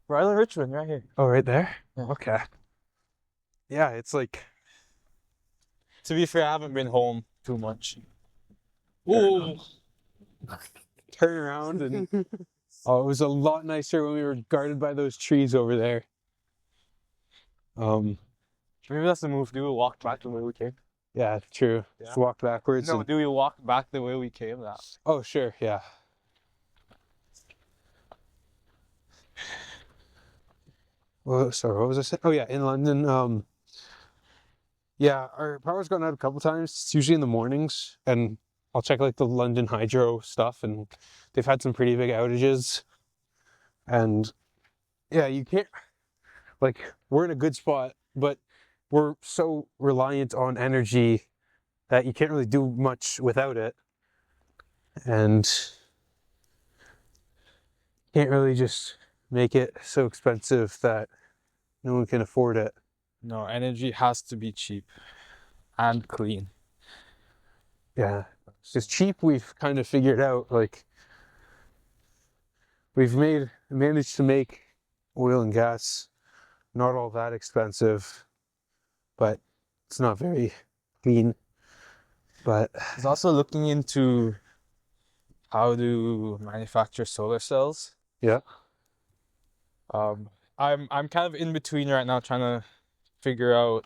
Right in Richmond, right here. Oh, right there. Yeah. Okay. Yeah, it's like To be fair, I haven't been home too much. Ooh. turn around and oh, it was a lot nicer when we were guarded by those trees over there. Maybe that's the move. Do we walk back the way we came? Yeah, true. Yeah. Just walk backwards. No, and- do we walk back the way we came? That. Oh, sure. Yeah. Well, sorry, what was I saying? Oh, yeah, in London, yeah, our power's gone out a couple times. It's usually in the mornings, and I'll check like the London Hydro stuff, and they've had some pretty big outages. And yeah, you can't, like, we're in a good spot, but we're so reliant on energy that you can't really do much without it. And can't really just make it so expensive that no one can afford it. No, energy has to be cheap and clean. Yeah. Because cheap, we've kind of figured out, like, we've managed to make oil and gas not all that expensive, but it's not very clean. But It's also looking into how to manufacture solar cells. yeah, I'm kind of in between right now, trying to figure out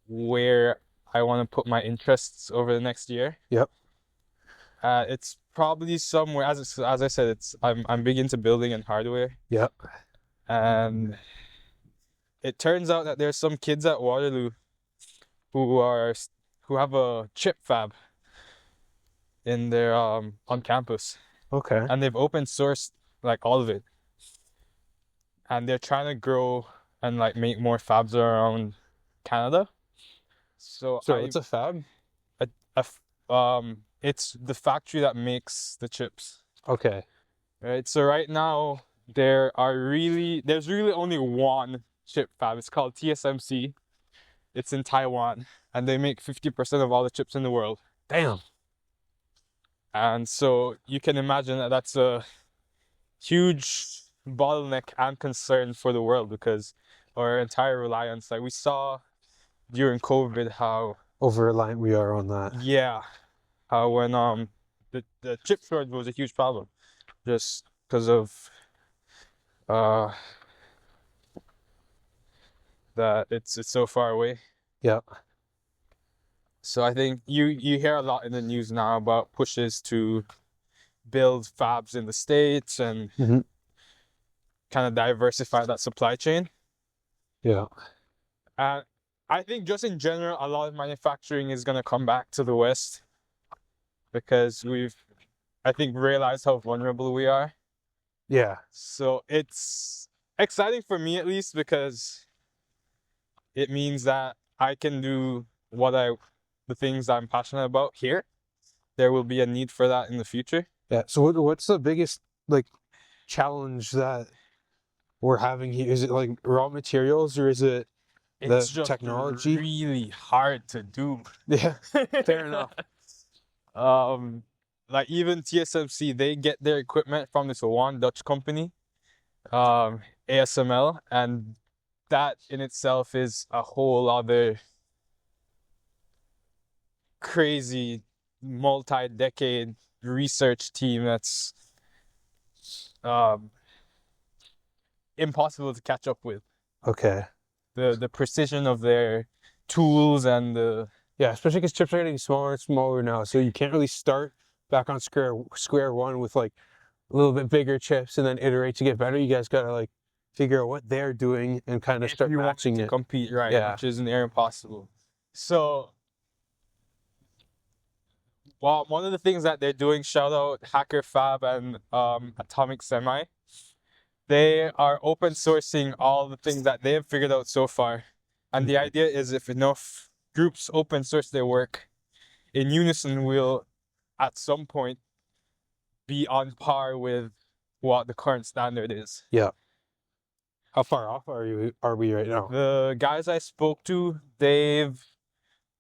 where I want to put my interests over the next year. yep, It's probably somewhere, as I said, I'm big into building and hardware, yep. and it turns out that there's some kids at Waterloo who have a chip fab in their on campus, Okay. and they've open sourced like all of it, and they're trying to grow and like make more fabs around Canada. So it's a fab? it's the factory that makes the chips. Okay. Right. So right now there's really only one chip fab. It's called TSMC. It's in Taiwan, and they make 50% of all the chips in the world. Damn. And so you can imagine that that's a huge bottleneck and concern for the world, because our entire reliance, like we saw during COVID, how Over-reliant we are on that. how when the chip shortage was a huge problem, just because of that it's so far away. Yeah. So I think you hear a lot in the news now about pushes to build fabs in the States and Mhm. kind of diversify that supply chain. Yeah. And I think just in general, a lot of manufacturing is going to come back to the West, because I think, realized how vulnerable we are. Yeah. So it's exciting for me, at least, because it means that I can do the things I'm passionate about here. There will be a need for that in the future. Yeah. So what's the biggest, like, challenge that we're having here? Is it like raw materials, or is it It's the just technology? really hard to do. Yeah. Fair enough. Like even TSMC, they get their equipment from this one Dutch company, ASML, and that in itself is a whole other crazy multi-decade research team that's impossible to catch up with. Okay. The precision of their tools and the Yeah, especially because chips are getting smaller and smaller now, so you can't really start back on square one with like a little bit bigger chips and then iterate to get better. You guys gotta like figure out what they're doing and kind of start you want matching to it. compete, right? Yeah. Which is near impossible. So, well, one of the things that they're doing, shout out Hacker Fab and Atomic Semi, they are open sourcing all the things that they have figured out so far. And the idea is, if enough groups open source their work, in unison we'll at some point be on par with what the current standard is. Yeah. How far off are we right now? The guys I spoke to, they've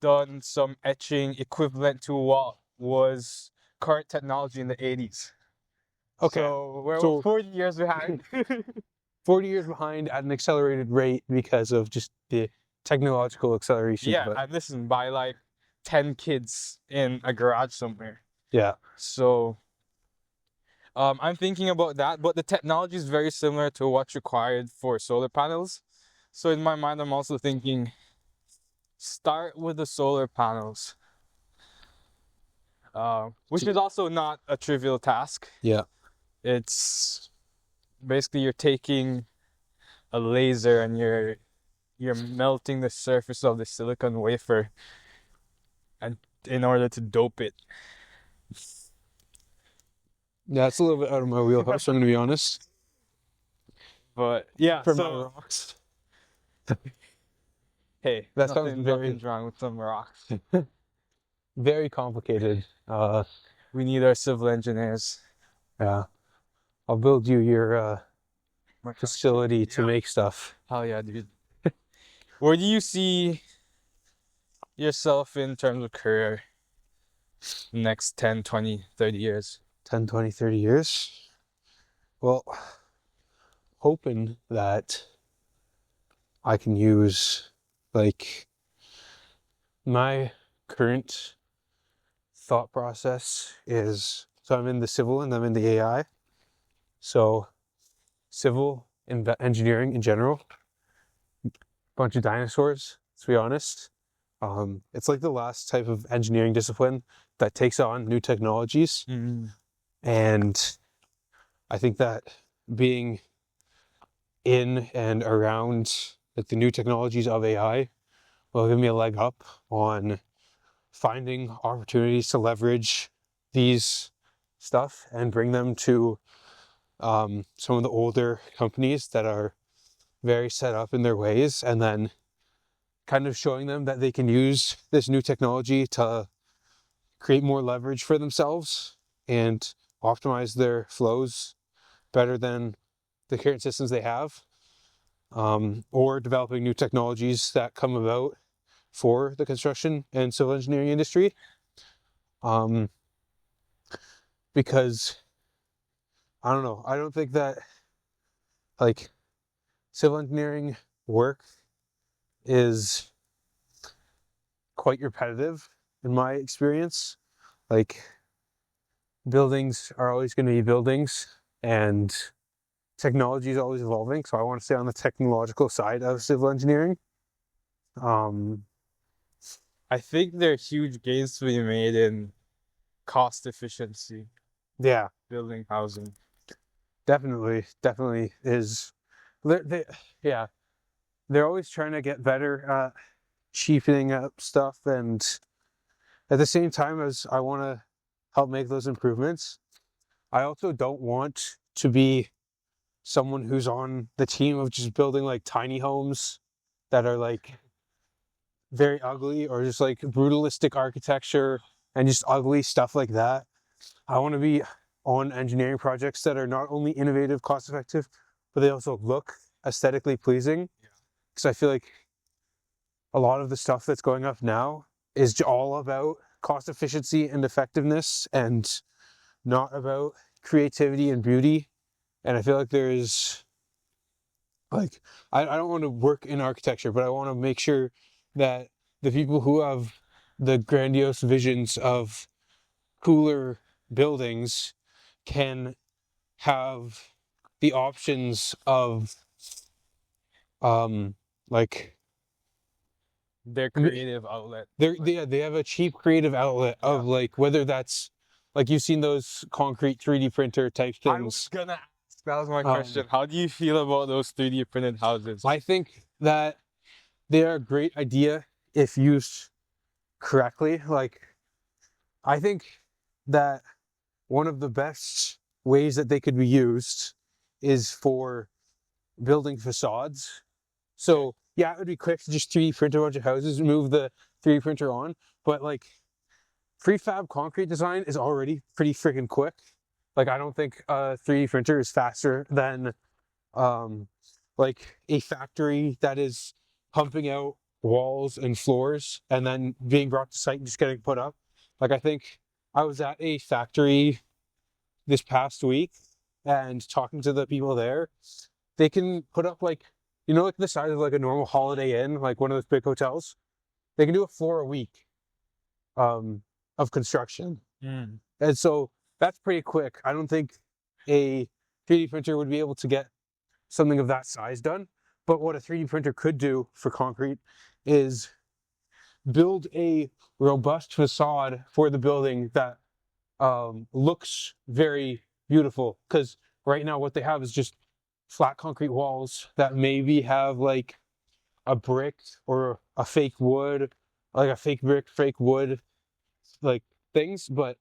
done some etching equivalent to what was current technology in the 80s. Okay. So we're So- 40 years behind. 40 years behind at an accelerated rate because of just the technological acceleration. Yeah, But and listen, by like 10 kids in a garage somewhere. yeah. So I'm thinking about that, but the technology is very similar to what's required for solar panels. So in my mind, I'm also thinking, start with the solar panels, which is also not a trivial task. Yeah. It's basically you're taking a laser and you're melting the surface of the silicon wafer and in order to dope it. Yeah, it's a little bit out of my wheelhouse, I'm gonna be honest. But yeah, For my so rocks. hey, That sounds nothing's wrong with some rocks. very complicated. We need our civil engineers. Yeah. I'll build you your facility to make stuff. Hell yeah, dude. Where do you see yourself in terms of career next 10, 20, 30 years? 10, 20, 30 years. Well, hoping that I can use like my current thought process is, so I'm in the civil and I'm in the AI. So civil engineering in general, bunch of dinosaurs, to be honest. It's like the last type of engineering discipline that takes on new technologies. And I think that being in and around like the new technologies of AI will give me a leg up on finding opportunities to leverage these stuff and bring them to some of the older companies that are very set up in their ways, and then kind of showing them that they can use this new technology to create more leverage for themselves and optimize their flows better than the current systems they have, or developing new technologies that come about for the construction and civil engineering industry. Because I don't know, I don't think that like civil engineering work is quite repetitive in my experience. Like buildings are always going to be buildings and technology is always evolving. So I want to stay on the technological side of civil engineering. I think there are huge gains to be made in cost efficiency, Yeah, building housing. definitely is. Yeah, they're always trying to get better at cheapening up stuff, and at the same time as I want to help make those improvements, I also don't want to be someone who's on the team of just building like tiny homes that are like very ugly, or just like brutalistic architecture and just ugly stuff like that. I want to be on engineering projects that are not only innovative, cost effective, but they also look aesthetically pleasing. Because I feel like a lot of the stuff that's going up now is all about cost efficiency and effectiveness and not about creativity and beauty. And I feel like there's like, I don't want to work in architecture, but I want to make sure that the people who have the grandiose visions of cooler buildings can have the options of like Their creative outlet. they have a cheap creative outlet of like, whether that's like, you've seen those concrete 3D printer type I things. was gonna ask, that was my question. How do you feel about those 3D printed houses? I think that they are a great idea if used correctly. Like, I think that one of the best ways that they could be used is for building facades. So yeah, it would be quick to just 3D print a bunch of houses and move the 3D printer on, but like prefab concrete design is already pretty freaking quick. Like, I don't think a 3D printer is faster than like a factory that is pumping out walls and floors and then being brought to site and just getting put up. Like, I think I was at a factory this past week and talking to the people there. They can put up like, you know, like the size of like a normal Holiday Inn, like one of those big hotels. They can do a floor a week of construction. And so that's pretty quick. I don't think a 3D printer would be able to get something of that size done. But what a 3D printer could do for concrete is build a robust facade for the building that looks very beautiful. Because right now what they have is just flat concrete walls that maybe have like a brick or a fake wood, like a fake brick, fake wood like things, but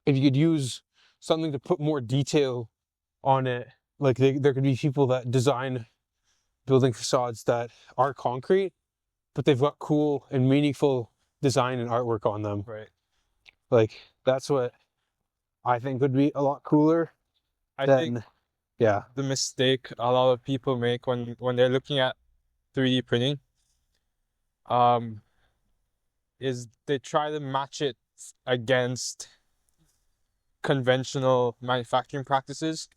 if you could use something to put more detail on it, like there could be people that design building facades that are concrete, but they've got cool and meaningful design and artwork on them. Right. Like that's what I think would be a lot cooler I than, think yeah, the mistake a lot of people make when they're looking at 3D printing, is they try to match it against conventional manufacturing practices,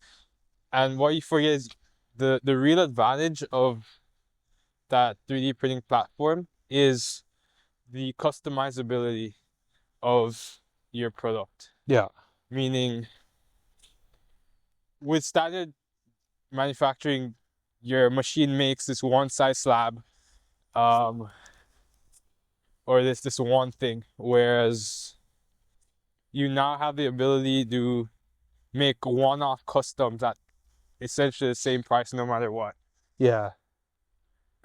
and what you forget is the real advantage of that 3D printing platform is the customizability of your product. yeah, Meaning, with standard manufacturing, your machine makes this one size slab, or this one thing, whereas you now have the ability to make one-off customs at essentially the same price no matter what. yeah,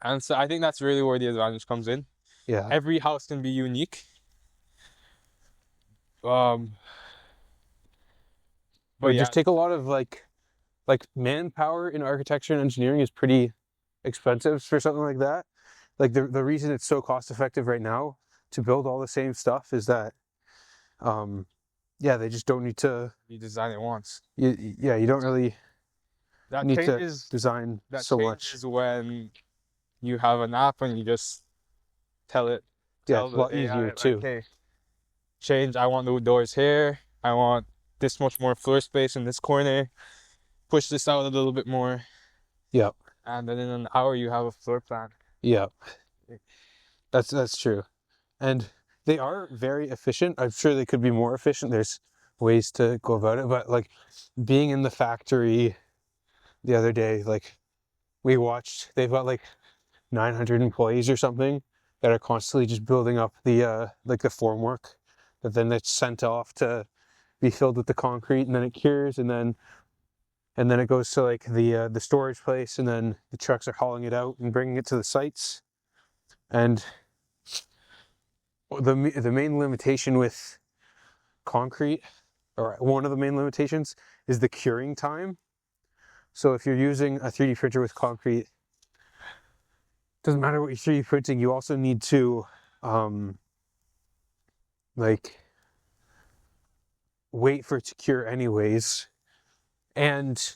And so I think that's really where the advantage comes in. yeah. Every house can be unique. But But yeah, just take a lot of like manpower in architecture and engineering is pretty expensive for something like that. Like the reason it's so cost effective right now to build all the same stuff is that, yeah, they just don't need to. you design it once. You don't really That need to changes. design That so much. changes when you have an app and you just tell Yeah, the it's a lot AI, easier like, too. okay, change. I want the doors here. I want this much more floor space in this corner. Push this out a little bit more. Yep. And then in an hour you have a floor plan. Yeah, that's true, and they are very efficient. I'm sure they could be more efficient. There's ways to go about it, but like being in the factory the other day, like we watched, they've got like 900 employees or something that are constantly just building up the like the formwork that then it's sent off to be filled with the concrete, and then it cures, and then it goes to like the storage place, and then the trucks are hauling it out and bringing it to the sites. And the main limitation with concrete, or one of the main limitations, is the curing time. So if you're using a 3D printer with concrete, doesn't matter what you're 3D printing, you also need to like wait for it to cure anyways. And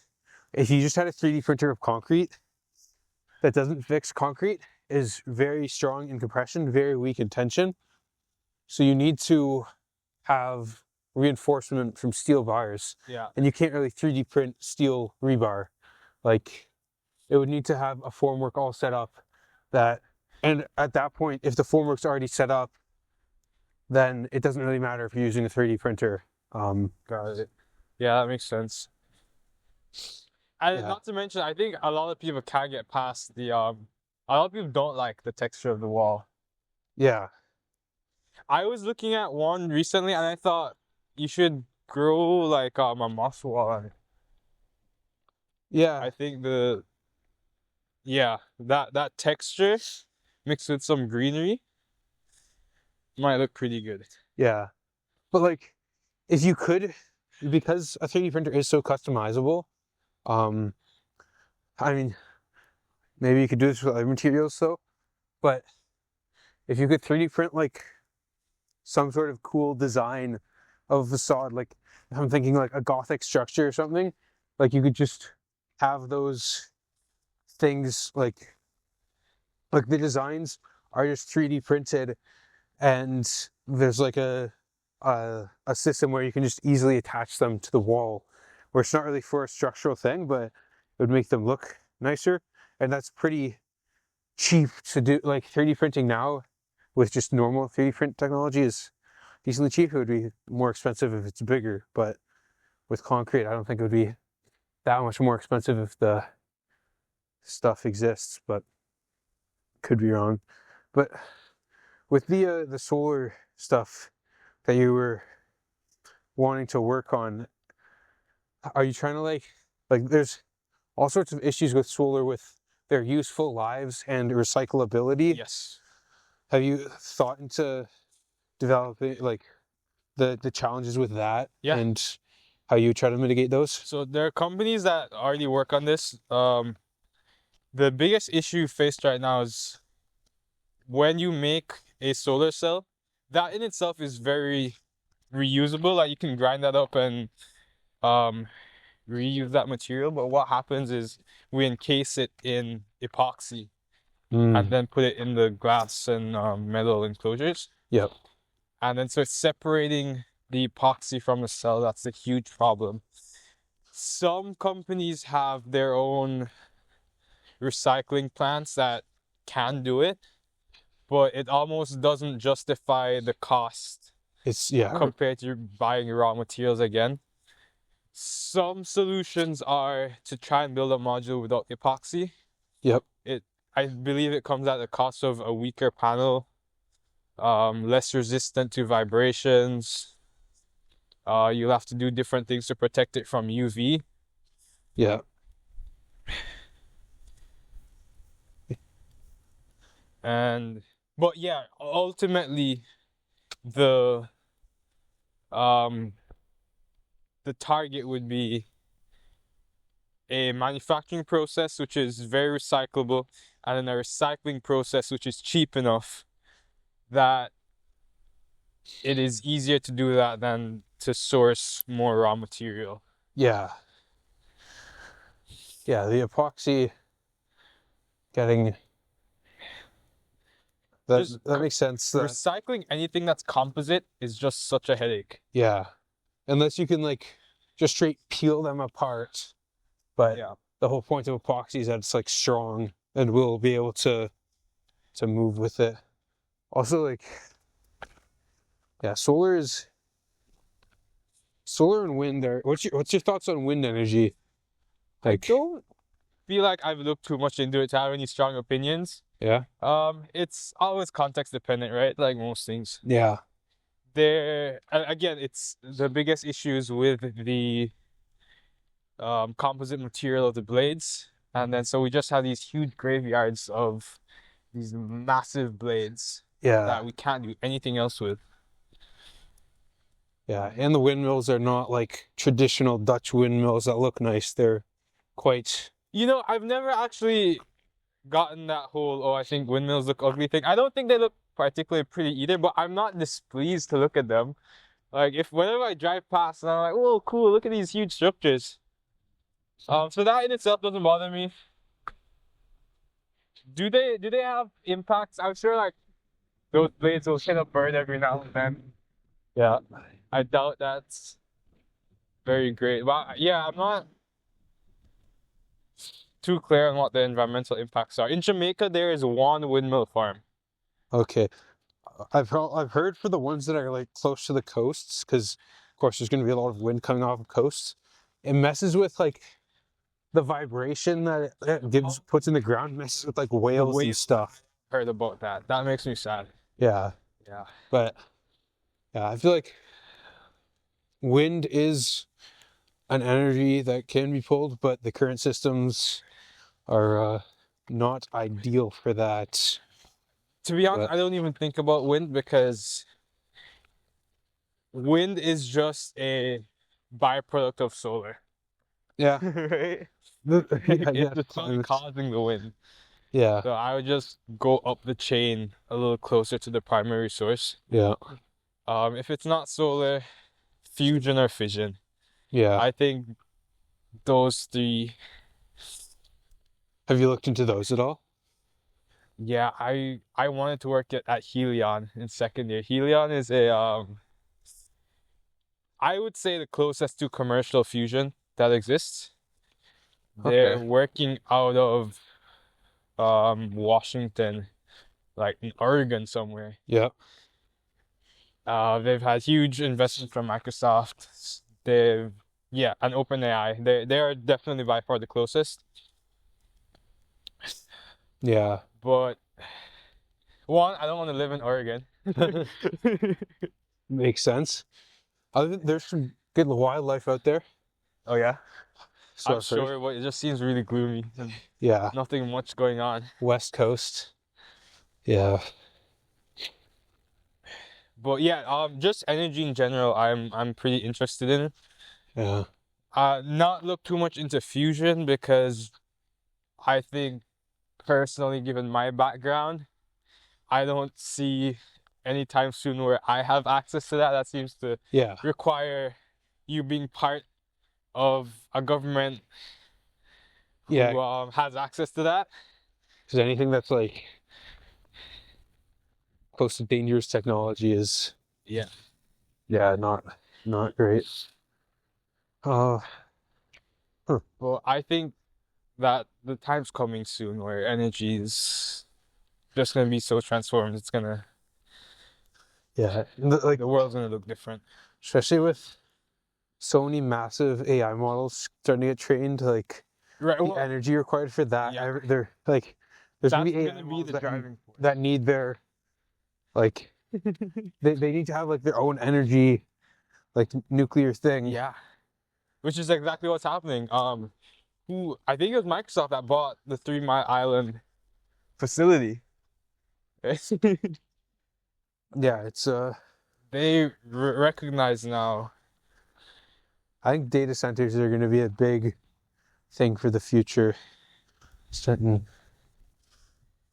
if you just had a 3D printer of concrete that doesn't fix concrete, is very strong in compression, very weak in tension. So you need to have reinforcement from steel bars. Yeah. And you can't really 3D print steel rebar. Like it would need to have a formwork all set up that, and at that point, if the formwork's already set up, then it doesn't really matter if you're using a 3D printer. Got it. Yeah, that makes sense. And Yeah. not to mention, I think a lot of people can't get past the a lot of people don't like the texture of the wall. Yeah. I was looking at one recently and I thought you should grow like a moss wall on it. Yeah. I think that texture mixed with some greenery might look pretty good. Yeah. But like, if you could, because a 3D printer is so customizable, I mean, maybe you could do this with other materials though, but if you could 3D print like some sort of cool design of a facade, like I'm thinking like a Gothic structure or something, like you could just have those things like the designs are just 3D printed, and there's like a system where you can just easily attach them to the wall, where it's not really for a structural thing, but it would make them look nicer. And that's pretty cheap to do. Like 3D printing now with just normal 3D print technology is decently cheap. It would be more expensive if it's bigger, but with concrete, I don't think it would be that much more expensive if the stuff exists, but could be wrong. But with the solar stuff that you were wanting to work on, are you trying to like there's all sorts of issues with solar with their useful lives and recyclability. Yes. Have you thought into developing, like the challenges with that Yeah. and how you try to mitigate those? So there are companies that already work on this. The biggest issue faced right now is when you make a solar cell, that in itself is very reusable. Like you can grind that up and reuse that material. But what happens is we encase it in epoxy and then put it in the glass and metal enclosures. Yep. And then so it's separating the epoxy from the cell. That's a huge problem. Some companies have their own recycling plants that can do it, but it almost doesn't justify the cost It's compared to buying raw materials again. Some solutions are to try and build a module without epoxy. Yep. I believe it comes at the cost of a weaker panel, less resistant to vibrations. You'll have to do different things to protect it from UV. Yeah. But yeah, ultimately the target would be a manufacturing process which is very recyclable, and then a recycling process which is cheap enough that it is easier to do that than to source more raw material. Yeah. Yeah, the epoxy getting that makes sense. Recycling anything that's composite is just such a headache. Yeah. Unless you can like just straight peel them apart. But Yeah. the whole point of epoxy is that it's like strong and will be able to move with it. Also, like, yeah, solar and wind are. What's your thoughts on wind energy? Like, I don't feel like I've looked too much into it to have any strong opinions. yeah, It's always context dependent, right? Like most things. yeah, Again, it's the biggest issues with the composite material of the blades, and then so we just have these huge graveyards of these massive blades yeah, that we can't do anything else with. yeah. And the windmills are not like traditional Dutch windmills that look nice. They're quite. I've never actually gotten that whole, I think windmills look ugly thing. I don't think they look particularly pretty either, but I'm not displeased to look at them. Like whenever I drive past and I'm like, oh, cool, look at these huge structures. So that in itself doesn't bother me. Do they have impacts? I'm sure like those blades will hit a bird every now and then. Yeah, I doubt that's very great. But yeah, I'm not too clear on what the environmental impacts are. In Jamaica, there is one windmill farm. okay. I've heard for the ones that are like close to the coasts, because of course there's going to be a lot of wind coming off of coasts. It messes with like the vibration that it puts in the ground, messes with like whales and stuff. Heard about that. That makes me sad. Yeah, Yeah. but yeah, I feel like wind is an energy that can be pulled, but the current systems are not ideal for that. To be honest, I don't even think about wind because wind is just a byproduct of solar. Yeah, Right? yeah, It's the sun causing the wind. yeah, So I would just go up the chain a little closer to the primary source. yeah, If it's not solar, fusion or fission. yeah. I think those three. Have you looked into those at all? Yeah, I wanted to work at Helion in second year. Helion is I would say the closest to commercial fusion that exists. They're Okay. working out of Washington, like in Oregon somewhere. Yeah, They've had huge investment from Microsoft. And OpenAI. They are definitely by far the closest. yeah. But one, I don't want to live in Oregon. Makes sense. There's some good wildlife out there. Oh yeah? So I'm I've heard. sure, but it just seems really gloomy. Yeah, Nothing much going on. West Coast. Yeah, But yeah, just energy in general, I'm pretty interested in. Yeah. Not look too much into fusion because I think personally, given my background, I don't see anytime soon where I have access to that. That seems to Yeah. require you being part of a government who Yeah. has access to that. Because anything that's like close to dangerous technology is Yeah. not great. Huh. But I think that the time's coming soon where energy is just gonna be so transformed. It's gonna Yeah. Like the world's gonna look different. especially with so many massive AI models starting to get trained, like Right. the Well, energy required for that. Yeah. They're like there's that's gonna be AI gonna be models the that driving force. that need their like they need to have like their own energy, like nuclear thing. Yeah. Which is exactly what's happening. Who I think it was Microsoft that bought the 3 Mile Island facility. Yeah, it's They recognize now. I think data centers are gonna be a big thing for the future. Starting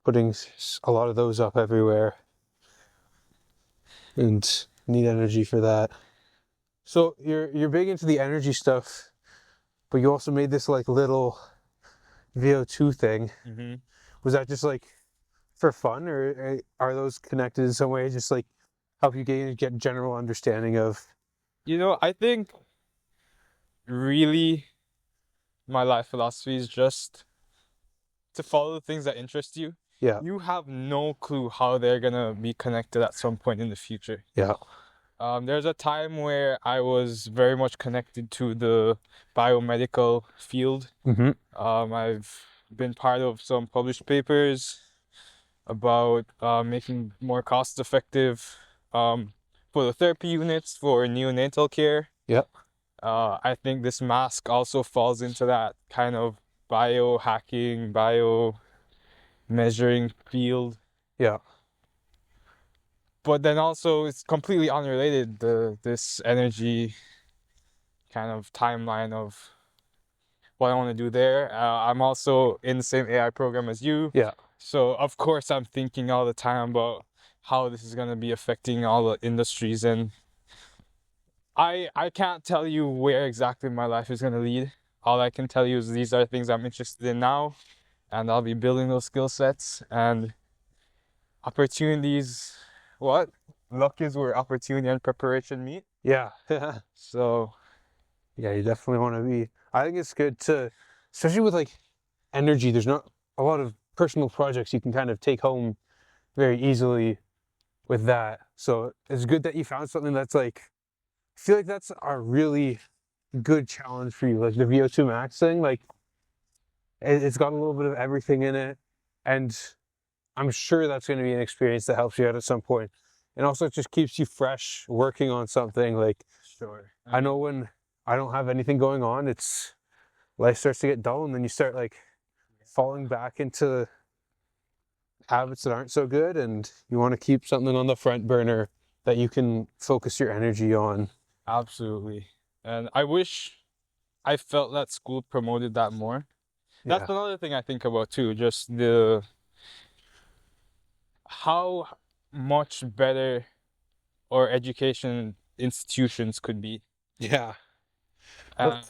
putting a lot of those up everywhere. And need energy for that. So you're big into the energy stuff, but you also made this like little VO2 thing. Mm-hmm. Was that just like for fun, or are those connected in some way? Just like help you get general understanding of. I think really my life philosophy is just to follow the things that interest you. Yeah. You have no clue how they're gonna be connected at some point in the future. Yeah. There's a time where I was very much connected to the biomedical field. Mm-hmm. I've been part of some published papers about making more cost-effective phototherapy units for neonatal care. Yep. I think this mask also falls into that kind of biohacking, bio-measuring field. Yeah. But then also it's completely unrelated, this energy kind of timeline of what I want to do there. I'm also in the same AI program as you. Yeah. So of course I'm thinking all the time about how this is going to be affecting all the industries, and I can't tell you where exactly my life is going to lead. All I can tell you is these are things I'm interested in now, and I'll be building those skill sets and opportunities. What? Luck is where opportunity and preparation meet. Yeah. So Yeah, you definitely want to be. I think it's good to, especially with like energy, there's not a lot of personal projects you can kind of take home very easily with that. So it's good that you found something that's like, I feel like that's a really good challenge for you. Like the VO2 Max thing, like it's got a little bit of everything in it. And I'm sure that's going to be an experience that helps you out at some point. And also it just keeps you fresh working on something. Like, sure. I know when I don't have anything going on, it's life starts to get dull, and then you start like falling back into habits that aren't so good, and you want to keep something on the front burner that you can focus your energy on. Absolutely. And I wish I felt that school promoted that more. That's Yeah. another thing I think about too, just how much better our education institutions could be. Yeah. And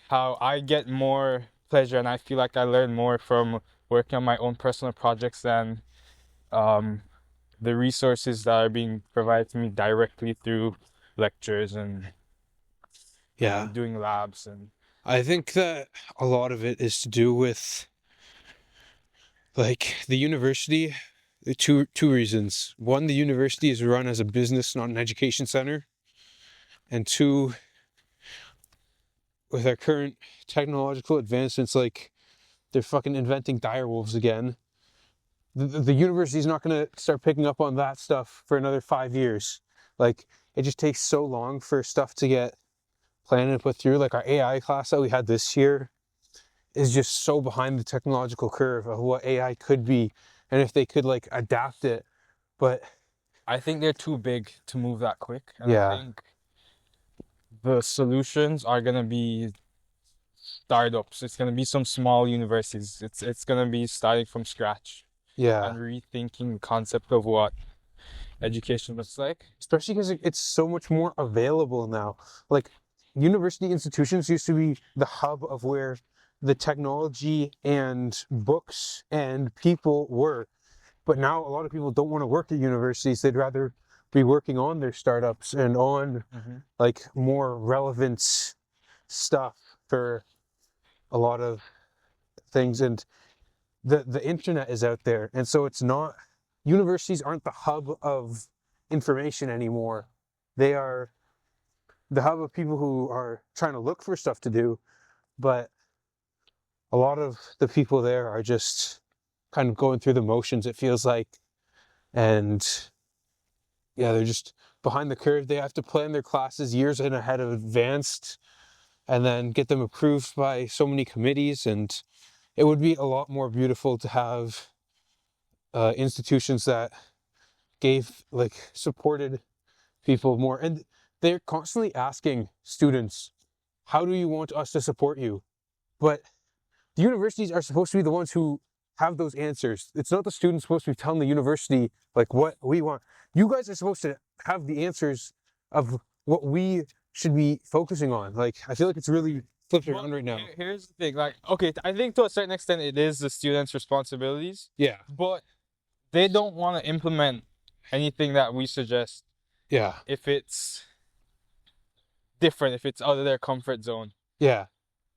how I get more pleasure and I feel like I learn more from working on my own personal projects than the resources that are being provided to me directly through lectures and Yeah. doing labs. And I think that a lot of it is to do with like the university. Two reasons. One, the university is run as a business, not an education center. And two, with our current technological advancements, like they're fucking inventing dire wolves again. The university is not going to start picking up on that stuff for another 5 years. Like it just takes so long for stuff to get planned and put through. Like our AI class that we had this year is just so behind the technological curve of what AI could be, and if they could like adapt it. But I think they're too big to move that quick. And Yeah. I think the solutions are gonna be startups. It's gonna be some small universities. It's gonna be starting from scratch Yeah. and rethinking the concept of what education looks like. Especially because it's so much more available now. Like, university institutions used to be the hub of where the technology and books and people were. But now a lot of people don't want to work at universities. They'd rather be working on their startups and on like more relevant stuff for a lot of things. And the internet is out there. And so it's not, universities aren't the hub of information anymore. They are the hub of people who are trying to look for stuff to do. But a lot of the people there are just kind of going through the motions, it feels like. And yeah, they're just behind the curve. They have to plan their classes years in ahead of advanced and then get them approved by so many committees. And it would be a lot more beautiful to have institutions that supported people more. And they're constantly asking students, how do you want us to support you? But the universities are supposed to be the ones who have those answers. It's not the students supposed to be telling the university like what we want. You guys are supposed to have the answers of what we should be focusing on. Like, I feel like it's really flipped around right now. Here's the thing, like, okay, I think to a certain extent it is the students' responsibilities. Yeah. But they don't want to implement anything that we suggest Yeah. if it's different, if it's out of their comfort zone. Yeah.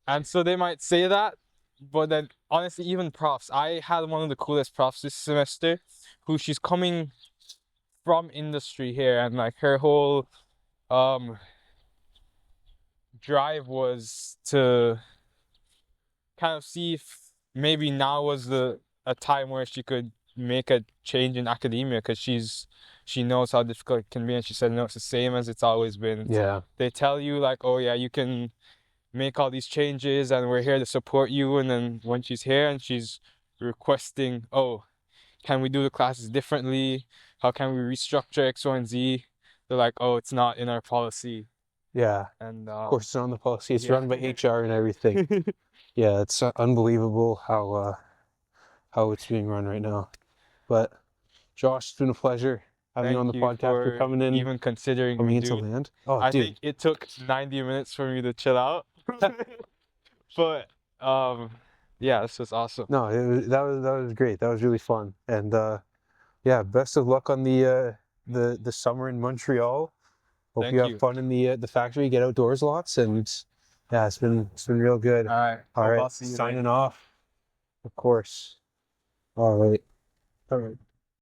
And so they might say that, but then honestly, even profs, I had one of the coolest profs this semester who she's coming from industry here, and like her whole drive was to kind of see if maybe now was a time where she could make a change in academia, because she knows how difficult it can be, and she said no, it's the same as it's always been. Yeah. They tell you like, oh yeah, you can make all these changes and we're here to support you, and then when she's here and she's requesting, oh, can we do the classes differently, how can we restructure X, Y, and Z, they're like, oh, it's not in our policy. Yeah. And Of course, it's on the policy. It's yeah. run by HR and everything. Yeah, it's unbelievable how it's being run right now. But Josh, it's been a pleasure having you on the podcast, for coming in, even considering coming me, into dude. land. Oh, I dude. think it took 90 minutes for me to chill out. But yeah, this was awesome. No, that was great. That was really fun. And yeah, best of luck on the summer in Montreal. Hope Thank you have you. fun in the factory, get outdoors lots, and yeah, it's been real good. All right. All right, I'll see you signing later. off. Of course. All right.